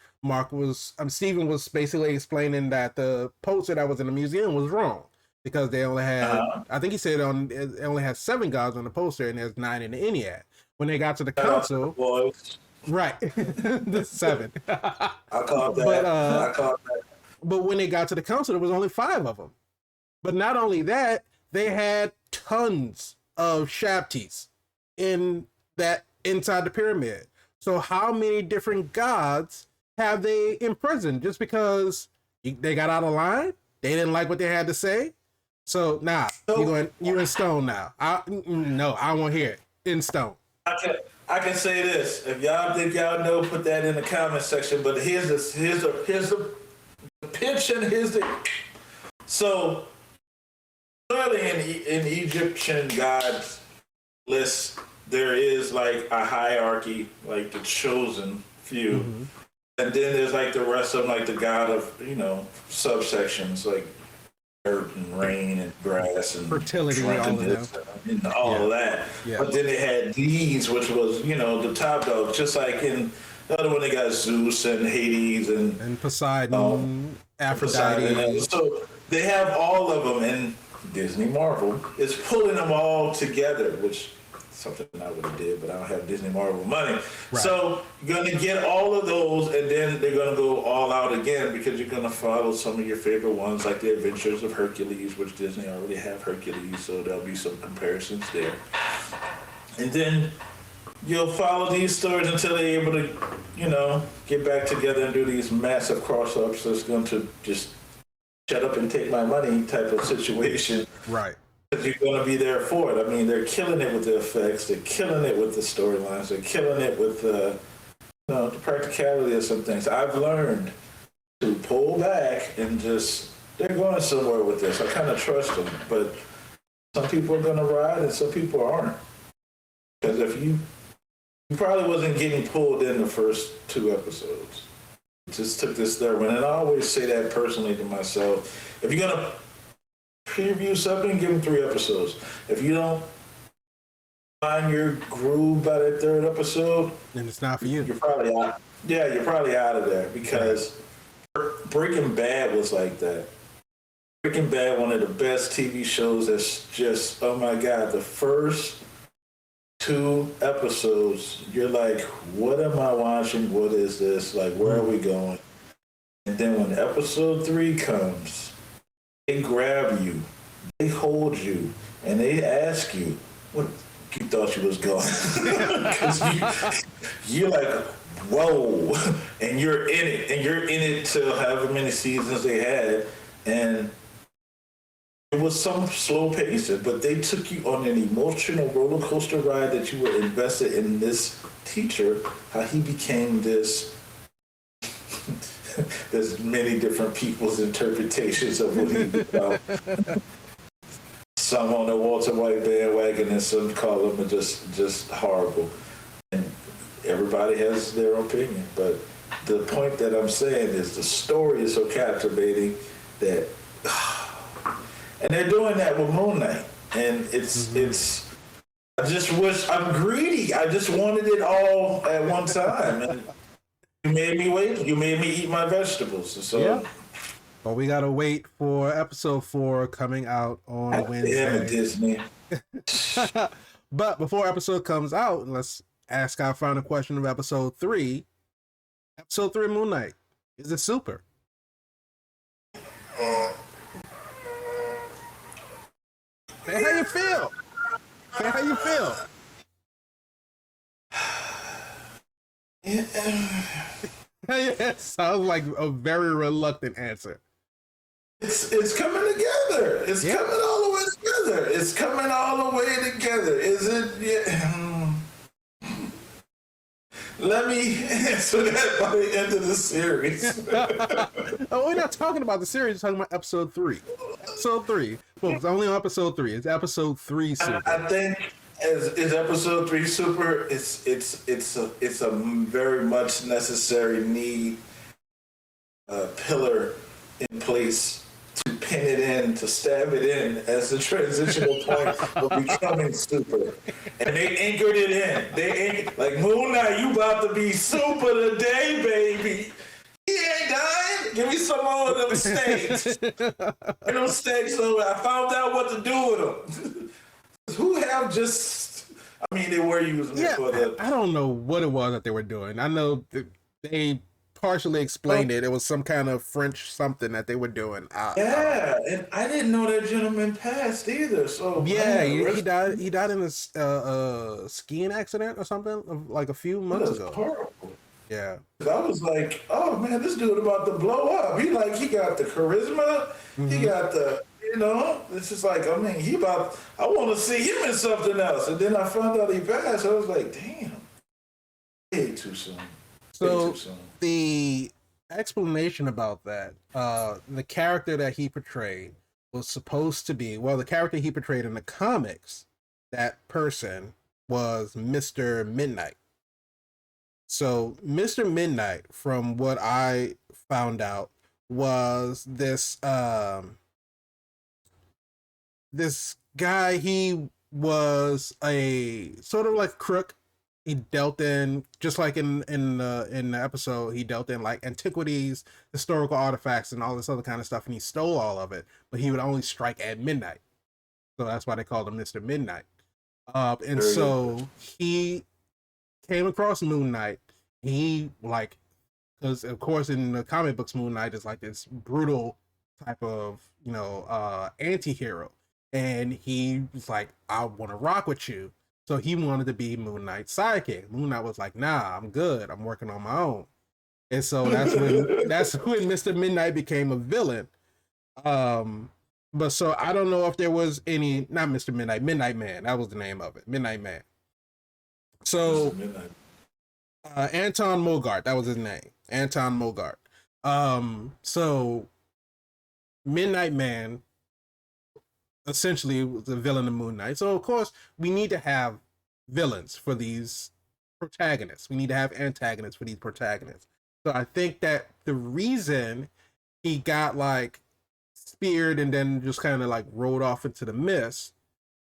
Stephen was basically explaining that the poster that was in the museum was wrong because they only had, I think he said it only had 7 gods on the poster and there's 9 in the Ennead. When they got to the council, right, the 7. I caught that. But when they got to the council, there was only 5 of them. But not only that, they had tons of Shaptis in that inside the pyramid. So how many different gods have they imprisoned just because they got out of line? They didn't like what they had to say. So you're in stone now. No, I won't hear it. In stone. I can say this. If y'all think y'all know, put that in the comment section. But here's the pitch and here's the. So clearly in Egyptian gods list, there is like a hierarchy, like the chosen few. Mm-hmm. And then there's like the rest of them, like the god of, subsections, like earth and rain and grass and fertility and all of that. Yeah. But then they had these, which was, the top dog, just like in the other one, they got Zeus and Hades and Poseidon, Aphrodite. And so they have all of them, and Disney Marvel is pulling them all together, which something I would have did, but I don't have Disney Marvel money. Right. So you're going to get all of those, and then they're going to go all out again because you're going to follow some of your favorite ones, like the Adventures of Hercules, which Disney already have Hercules, so there'll be some comparisons there. And then you'll follow these stories until they're able to, get back together and do these massive cross-ups that's going to just shut up and take my money type of situation. Right. You're going to be there for it. I mean, they're killing it with the effects. They're killing it with the storylines. They're killing it with the practicality of some things. I've learned to pull back and they're going somewhere with this. I kind of trust them, but some people are going to ride and some people aren't. Because if you probably wasn't getting pulled in the first 2 episodes. It just took this third one. And I always say that personally to myself. If you're going to preview something, give them 3 episodes. If you don't find your groove by that 3rd episode, then it's not for you. You're probably out. Yeah, you're probably out of there because Breaking Bad was like that. Breaking Bad, one of the best TV shows that's just, oh my God, the first 2 episodes, you're like, what am I watching? What is this? Like, where are we going? And then when episode 3 comes, they grab you, they hold you, and they ask you, what you thought you was going? Because you're like, whoa, and you're in it, and you're in it till however many seasons they had, and it was some slow pacing, but they took you on an emotional roller coaster ride that you were invested in this teacher, how he became this. There's many different people's interpretations of what he became. Some on the Walter White bandwagon and some call him just horrible. And everybody has their opinion. But the point that I'm saying is the story is so captivating that, and they're doing that with Moon Knight. And it's, I just wish, I'm greedy. I just wanted it all at one time. And you made me wait. You made me eat my vegetables. So, yeah. But we gotta wait for episode 4 coming out on Wednesday. Damn it, Disney. But before episode comes out, let's ask our final question of episode 3. Episode 3 of Moon Knight. Is it super? Say how you feel. Say how you feel. Yeah, sounds like a very reluctant answer. It's coming together. It's coming all the way together. It's coming all the way together. Is it? Yeah. Let me answer that by the end of the series. Oh, we're not talking about the series. We're talking about episode 3. Episode 3. Folks, only on episode 3. It's episode 3 super. I think is episode 3 super. It's a very much necessary need pillar in place to pin it in, to stab it in as the transitional point of becoming super. And they anchored it in. Like, Moon Knight, you about to be super today, baby. He ain't dying. Give me some more of them steaks. Them steaks, so I found out what to do with them. Who have just, I mean, they were using it for the... I don't know what it was that they were doing. I know they partially explained it. It was some kind of French something that they were doing. Yeah, and I didn't know that gentleman passed either. So yeah, man, he died. He died in a skiing accident or something like a few months ago. Horrible. Yeah, I was like, oh man, this dude about to blow up. He got the charisma. He got the, it's just like, I mean, I want to see him in something else. And then I found out he passed. I was like, damn, way too soon. So the explanation about that, the character that he portrayed was supposed to be, well, the character he portrayed in the comics, that person was Mr. Midnight. So Mr. Midnight, from what I found out, was this this guy. He was a sort of like crook. He dealt in, just like in the episode, he dealt in like antiquities, historical artifacts, and all this other kind of stuff, and he stole all of it. But he would only strike at midnight, so that's why they called him Mr. Midnight. And so he came across Moon Knight. He like, because of course in the comic books, Moon Knight is like this brutal type of anti-hero, and he was like, I want to rock with you. So he wanted to be Moon Knight's sidekick. Moon Knight was like, nah, I'm good. I'm working on my own. And so that's when Mr. Midnight became a villain. But so I don't know if there was any, not Mr. Midnight, Midnight Man. That was the name of it, Midnight Man. So Anton Mogart, that was his name, Anton Mogart. So Midnight Man essentially was the villain of Moon Knight. So of course we need to have villains for these protagonists. We need to have antagonists for these protagonists. So I think that the reason he got like speared and then just kind of like rolled off into the mist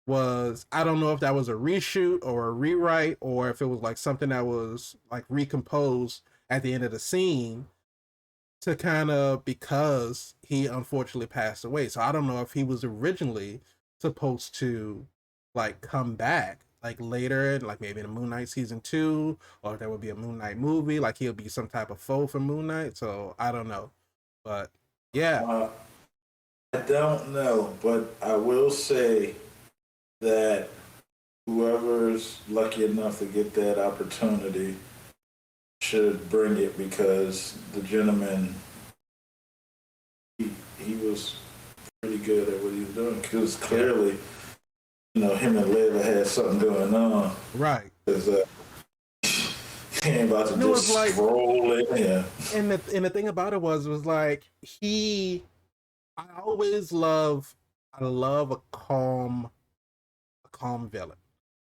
was, I don't know if that was a reshoot or a rewrite, or if it was like something that was like recomposed at the end of the scene to kind of, because he unfortunately passed away. So I don't know if he was originally supposed to like come back like later, like maybe in a Moon Knight season 2, or if there would be a Moon Knight movie, like he'll be some type of foe for Moon Knight. So I don't know, but yeah. I don't know, but I will say that whoever's lucky enough to get that opportunity should bring it, because the gentleman, he was pretty good at what he was doing, because clearly, him and Layla had something going on. Right. Because he ain't about to just like, roll in here. And the thing about it was like, I love a calm villain.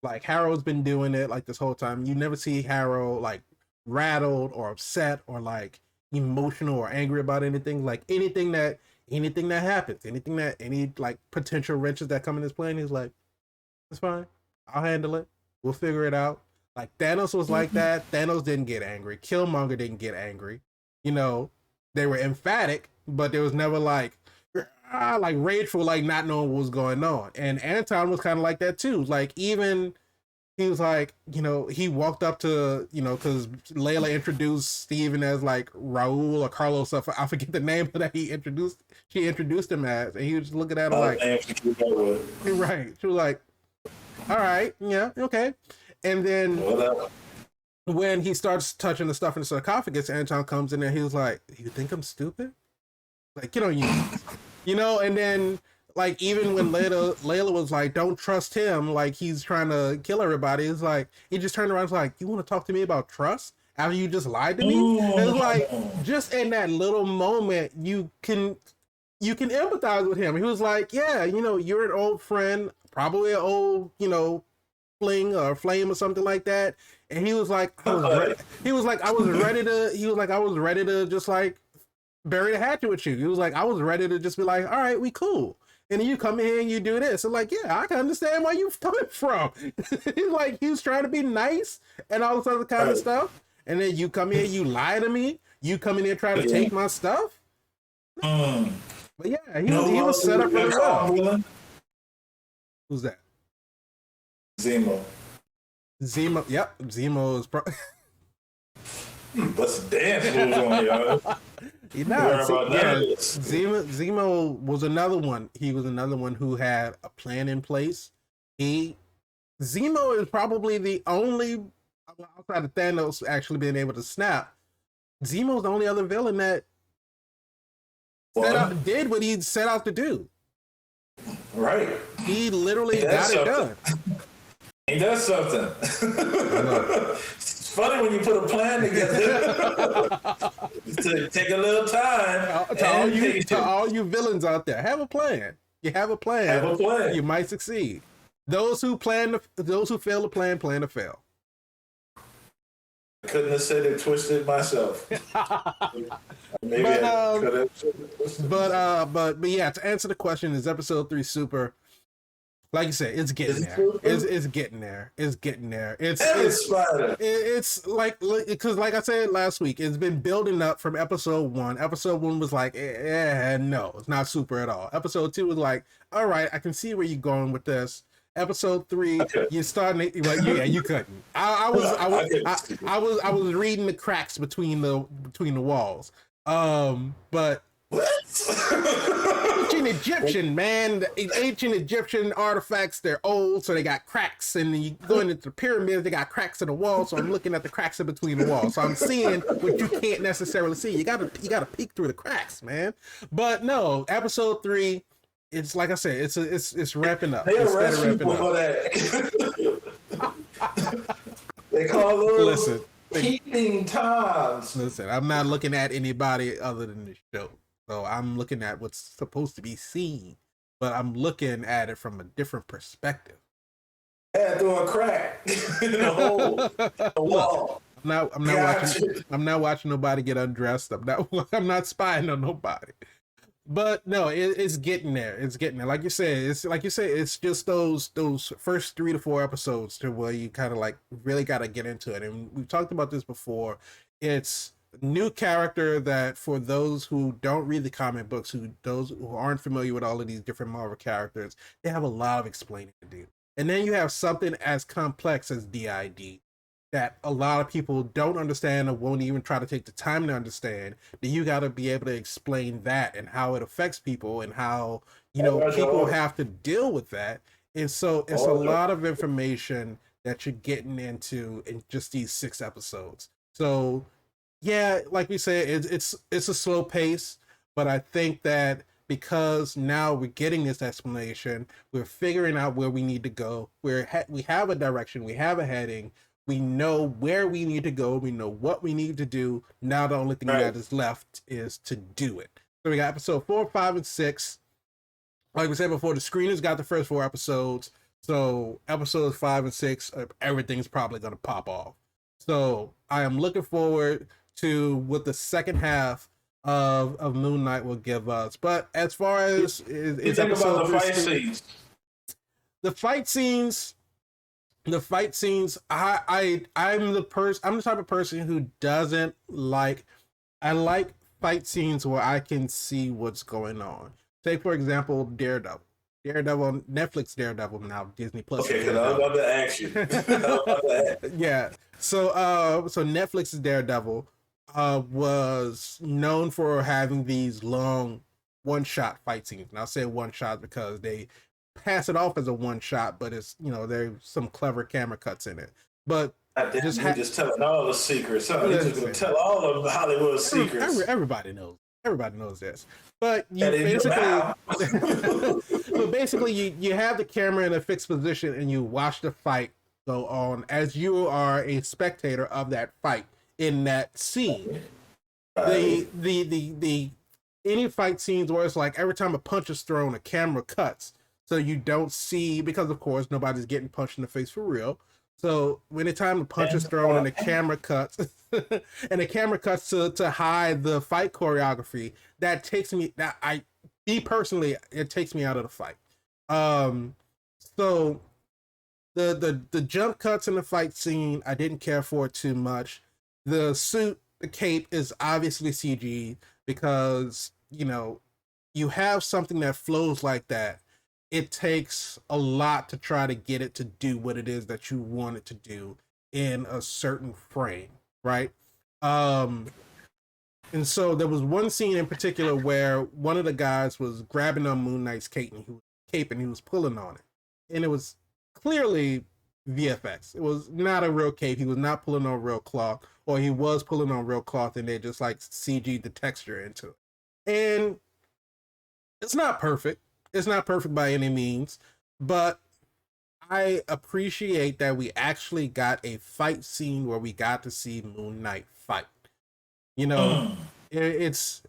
Like Harrow's been doing it like this whole time. You never see Harrow like rattled or upset or like emotional or angry about anything. Like anything that happens, any like potential wrenches that come in his plan, he's like, it's fine, I'll handle it, we'll figure it out. Like Thanos was like that. Thanos didn't get angry. Killmonger didn't get angry. They were emphatic, but there was never like rageful, like not knowing what was going on. And Anton was kind of like that too. Like even he was like, he walked up to, because Layla introduced Steven as like Raul or Carlos. I forget the name that she introduced him as, and he was just looking at him like, right. She was like, all right, yeah, okay. And then when he starts touching the stuff in the sarcophagus, Anton comes in there. He was like, you think I'm stupid? Like, get on you. And then like even when Layla was like, don't trust him, like he's trying to kill everybody, it's like he just turned around and was like, you want to talk to me about trust after you just lied to me? It's like, just in that little moment you can empathize with him. He was like, yeah, you're an old friend, probably an old, fling or flame or something like that. And he was like, I was ready to just like bury the hatchet with you. He was like, I was ready to just be like, all right, we cool. And then you come in here and you do this. And like, yeah, I can understand where you're coming from. He's like, he was trying to be nice and all this other kind of stuff. And then you come in, you lie to me. You come in here trying to take my stuff. But yeah, he was set up really well. Who's that? Zemo. Yep, Zemo is What's the dance moves on, y'all? You know, Zemo was another one. He was another one who had a plan in place. Zemo is probably the only, outside of Thanos actually being able to snap, Zemo's the only other villain that did what he set out to do. Right. He literally got it done. He does something. It's funny when you put a plan together. To take a little time. To all you villains out there, have a plan. You have a plan. Have a plan. You might succeed. Those who fail to plan to fail. I couldn't have said it twisted myself. Maybe I could have. But yeah, to answer the question, is episode 3 super? Like you said, it's getting there. It's getting there. It's getting there. It's like, because like I said last week, it's been building up from episode 1. Episode 1 was like, no, it's not super at all. Episode 2 was like, all right, I can see where you're going with this. Episode 3, you're starting to, well, yeah, you couldn't. I was reading the cracks between the walls. But ancient Egyptian, man, the ancient Egyptian artifacts, they're old, so they got cracks, and you go into the pyramids, they got cracks in the wall, so I'm looking at the cracks in between the walls, so I'm seeing what you can't necessarily see. You gotta peek through the cracks, man. But no, episode 3, it's like I said, it's ramping up. They arrest people for that. They call those keeping times. Listen, I'm not looking at anybody other than the show. So I'm looking at what's supposed to be seen, but I'm looking at it from a different perspective. Yeah, through a crack in the hole, the wall. I'm not watching nobody get undressed. I'm not spying on nobody. But no, it's getting there. It's getting there. Like you said, it's just those first 3 to 4 episodes to where you kind of like really got to get into it. And we've talked about this before. It's new character that, for those who don't read the comic books, those who aren't familiar with all of these different Marvel characters, they have a lot of explaining to do. And then you have something as complex as DID that a lot of people don't understand or won't even try to take the time to understand. Then you got to be able to explain that and how it affects people and how, people have to deal with that. And so it's a lot of information that you're getting into in just these 6 episodes. So yeah, like we said, it's a slow pace, but I think that because now we're getting this explanation, we're figuring out where we need to go. We have a direction, we have a heading, we know where we need to go, we know what we need to do. Now the only thing that is left is to do it. So we got episode 4, 5, and 6. Like we said before, the screeners got the first 4 episodes. So episodes 5 and 6, everything's probably going to pop off. So I am looking forward to what the second half of Moon Knight will give us. But as far as think about the fight scenes. The fight scenes, I'm the type of person who doesn't like, I like fight scenes where I can see what's going on. Say for example, Daredevil, Netflix Daredevil, now Disney Plus. Okay, because I was about to ask you. Yeah. So Netflix's Daredevil was known for having these long one-shot fight scenes. And I'll say one-shot because they pass it off as a one-shot, but it's, there's some clever camera cuts in it. But just telling all the secrets. Huh? You're just going to tell all of the Hollywood secrets. Everybody knows this. But you basically, you have the camera in a fixed position and you watch the fight go on as you are a spectator of that fight in that scene. The any fight scenes where it's like every time a punch is thrown, a camera cuts, so you don't see, because of course nobody's getting punched in the face for real. So when the time the punch is thrown and the camera cuts, and the camera cuts to hide the fight choreography, it takes me out of the fight. So the jump cuts in the fight scene, I didn't care for it too much. The suit, the cape is obviously CG because, you have something that flows like that. It takes a lot to try to get it to do what it is that you want it to do in a certain frame, right? And so there was one scene in particular where one of the guys was grabbing on Moon Knight's cape and he was pulling on it. And it was clearly VFX. It was not a real cape. He was not pulling on real cloth, or he was pulling on real cloth and they just like CG'd the texture into it. And it's not perfect. It's not perfect by any means, but I appreciate that we actually got a fight scene where we got to see Moon Knight fight. You know, it's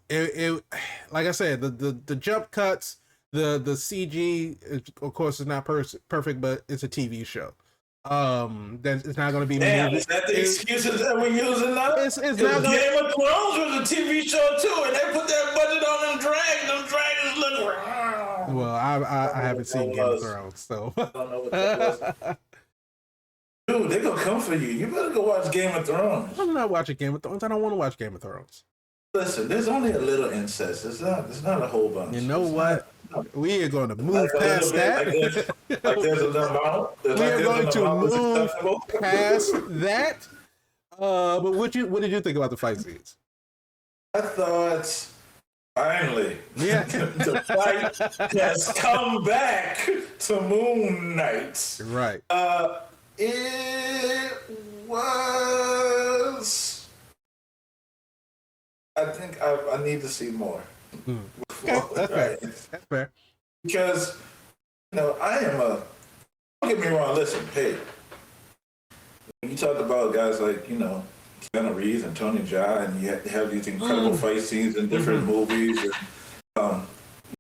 like I said, the jump cuts, the CG, of course, is not perfect, but it's a TV show. It's not going to be. Damn, is that the excuses that we're using now? It's not gonna... Game of Thrones was a TV show too, and they put that budget on them dragons. Them dragons look. Well, I haven't seen Game of Thrones, so. I don't know what that was. Dude, they gonna come for you. You better go watch Game of Thrones. I'm not watching Game of Thrones. I don't want to watch Game of Thrones. Listen, there's only a little incest. It's not a whole bunch. You know what? We are going to move past that. Like there's an amount. We are going to move past that. But what did you think about the fight scenes? I thought finally, yeah, the fight has come back to Moon Knight. Right. It was. I think I need to see more. Okay, that's fair. That's fair. Because, I am a. Don't get me wrong. Listen, hey. When you talk about guys like Keanu Reeves and Tony Jaa, and you have these incredible fight scenes in different movies, and,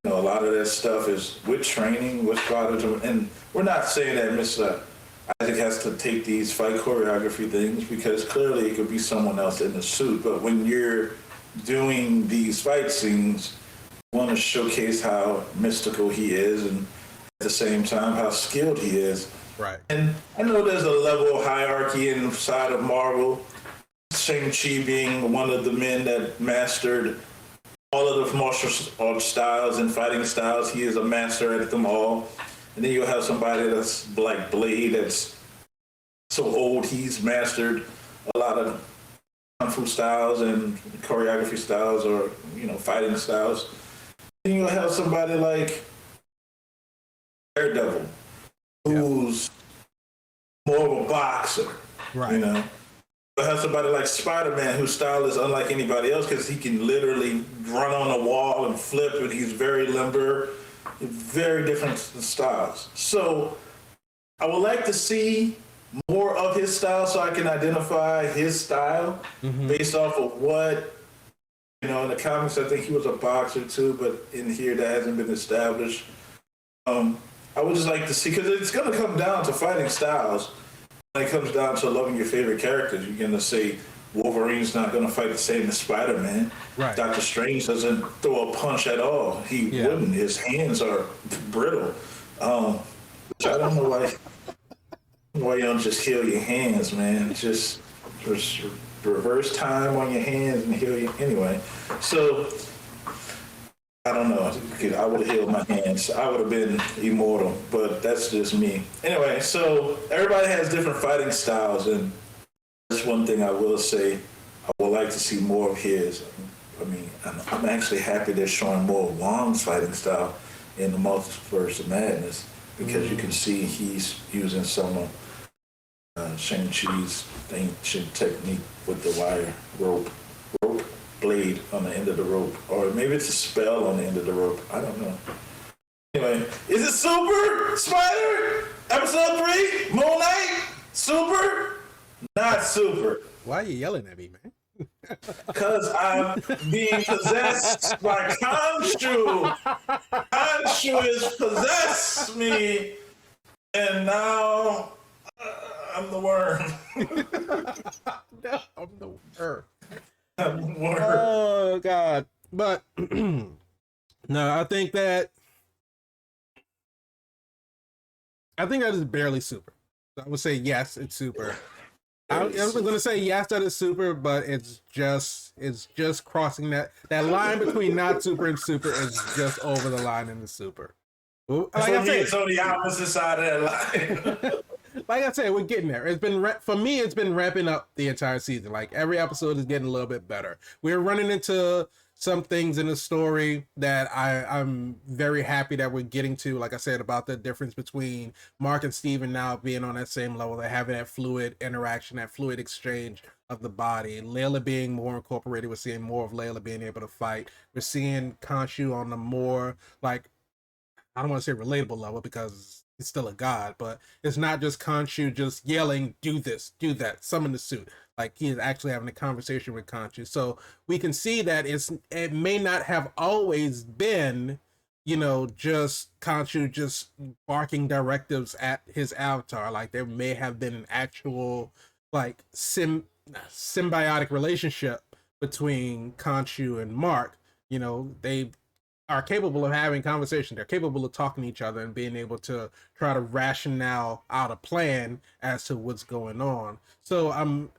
a lot of that stuff is with training, with product, and we're not saying that Mr. Isaac has to take these fight choreography things, because clearly it could be someone else in the suit. But when you're doing these fight scenes, you want to showcase how mystical he is, and at the same time how skilled he is. Right. And I know there's a level of hierarchy inside of Marvel. Shang-Chi being one of the men that mastered all of the martial arts styles and fighting styles. He is a master at them all. And then you'll have somebody that's like Blade, that's so old he's mastered a lot of kung fu styles and choreography styles, or fighting styles. Then you'll have somebody like Daredevil, who's more of a boxer. Right. You'll have somebody like Spider-Man, whose style is unlike anybody else, because he can literally run on a wall and flip, and he's very limber. Very different styles. So I would like to see more of his style, so I can identify his style based off of what, in the comics, I think he was a boxer too, but in here that hasn't been established. I would just like to see, because it's going to come down to fighting styles. When it comes down to loving your favorite characters, you're going to say Wolverine's not going to fight the same as Spider-Man. Right. Doctor Strange doesn't throw a punch at all. He wouldn't. His hands are brittle. Which I don't know why you don't just heal your hands, man. Just reverse time on your hands and heal you. Anyway, so I don't know. I would have healed my hands. I would have been immortal, but that's just me. Anyway, so everybody has different fighting styles, and that's one thing I will say. I would like to see more of his. I mean, I'm actually happy they're showing more of Wong's fighting style in the Multiverse of Madness, because you can see he's using some of Shang-Chi's ancient technique with the wire rope blade on the end of the rope, or maybe it's a spell on the end of the rope. I don't know. Anyway, is it Super Spider? Episode 3? Moon Knight? Super? Not super. Why are you yelling at me, man? Because I'm being possessed by Khonshu. Khonshu has possessed me, and now I'm the worm. No, I'm the worm. I'm the worm. Oh, God. But, no, I think that is barely super. I would say yes, it's super. I was going to say yes, that is super, but it's just crossing that line between not super and super is just over the line into super. Like I say, it's on the opposite side of that line. like I said, we're getting there. It's been for me. It's been ramping up the entire season. Like every episode is getting a little bit better. We're running into some things in the story that I'm very happy that we're getting to. Like I said, about the difference between Mark and Steven now being on that same level. They're having that fluid interaction, that fluid exchange of the body. Layla being more incorporated. We're seeing more of Layla being able to fight. We're seeing Khonshu on the more, like, I don't want to say relatable level because he's still a god, but it's not just Khonshu just yelling, do this, do that, summon the suit. Like, he is actually having a conversation with Khonshu. So we can see that it may not have always been, you know, just Khonshu just barking directives at his avatar. Like, there may have been an actual, like, symbiotic relationship between Khonshu and Mark. You know, they are capable of having conversation. They're capable of talking to each other and being able to try to rationale out a plan as to what's going on. So I'm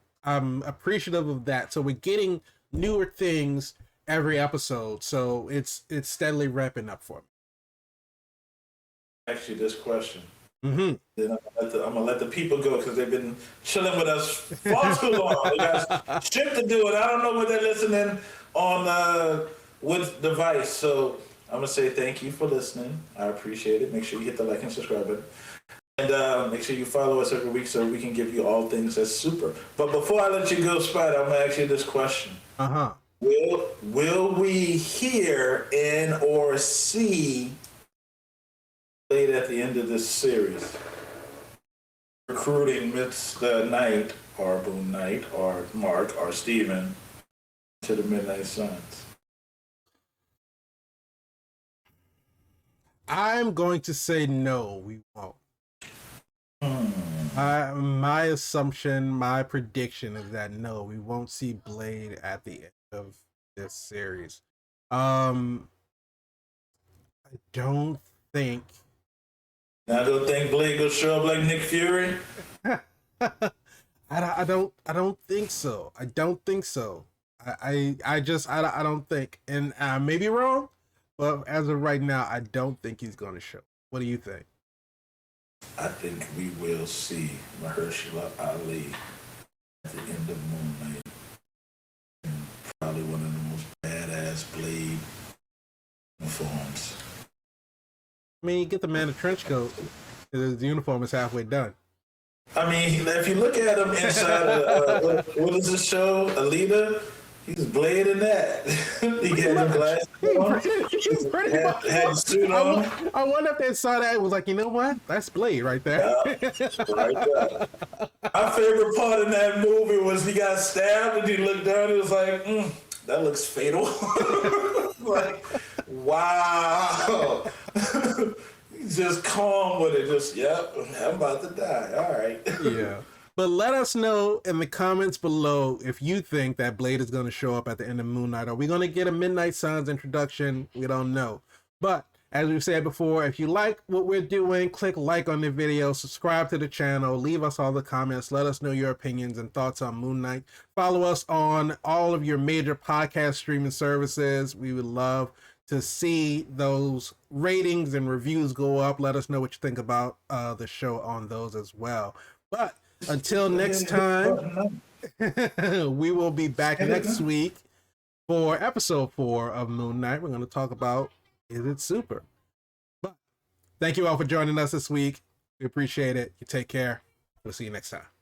appreciative of that. So we're getting newer things every episode. So it's steadily ramping up for me. Actually, this question. Mm-hmm. Then I'm gonna let the people go because they've been chilling with us far too long. They got shit to do, and I don't know what they're listening on what device. So I'm gonna say thank you for listening. I appreciate it. Make sure you hit the like and subscribe button, and make sure you follow us every week so we can give you all things that's super. But before I let you go, Spider, I'm gonna ask you this question. Will we hear in or see Blade at the end of this series recruiting Mr. Knight or Boone Knight or Mark or Steven to the Midnight Suns? I'm going to say no, we won't. My assumption, my prediction is that no, we won't see Blade at the end of this series. I don't think. I don't think Blade will show up like Nick Fury. I don't think so. I don't think so. I don't think, and I may be wrong, but as of right now, I don't think he's going to show. What do you think? I think we will see Mahershala Ali at the end of Moon Knight. And probably one of the most badass Blade uniforms. I mean, you get the man a trench coat. His uniform is halfway done. I mean, if you look at him inside of, what is this show, Alita? He's Blade in that. He had the glasses on. He's pretty much. Had the suit on. I wonder if they saw that and was like, you know what? That's Blade right there. Yeah, right there. My favorite part in that movie was he got stabbed and he looked down and he was like, that looks fatal. Like, wow. He's just calm with it. Just, yep, I'm about to die. All right. Yeah. But let us know in the comments below if you think that Blade is going to show up at the end of Moon Knight. Are we going to get a Midnight Suns introduction? We don't know. But as we've said before, if you like what we're doing, click like on the video, subscribe to the channel, leave us all the comments, let us know your opinions and thoughts on Moon Knight. Follow us on all of your major podcast streaming services. We would love to see those ratings and reviews go up. Let us know what you think about the show on those as well. But until next time, we will be back next week for episode 4 of Moon Knight. We're going to talk about, is it super? But thank you all for joining us this week. We appreciate it. You take care. We'll see you next time.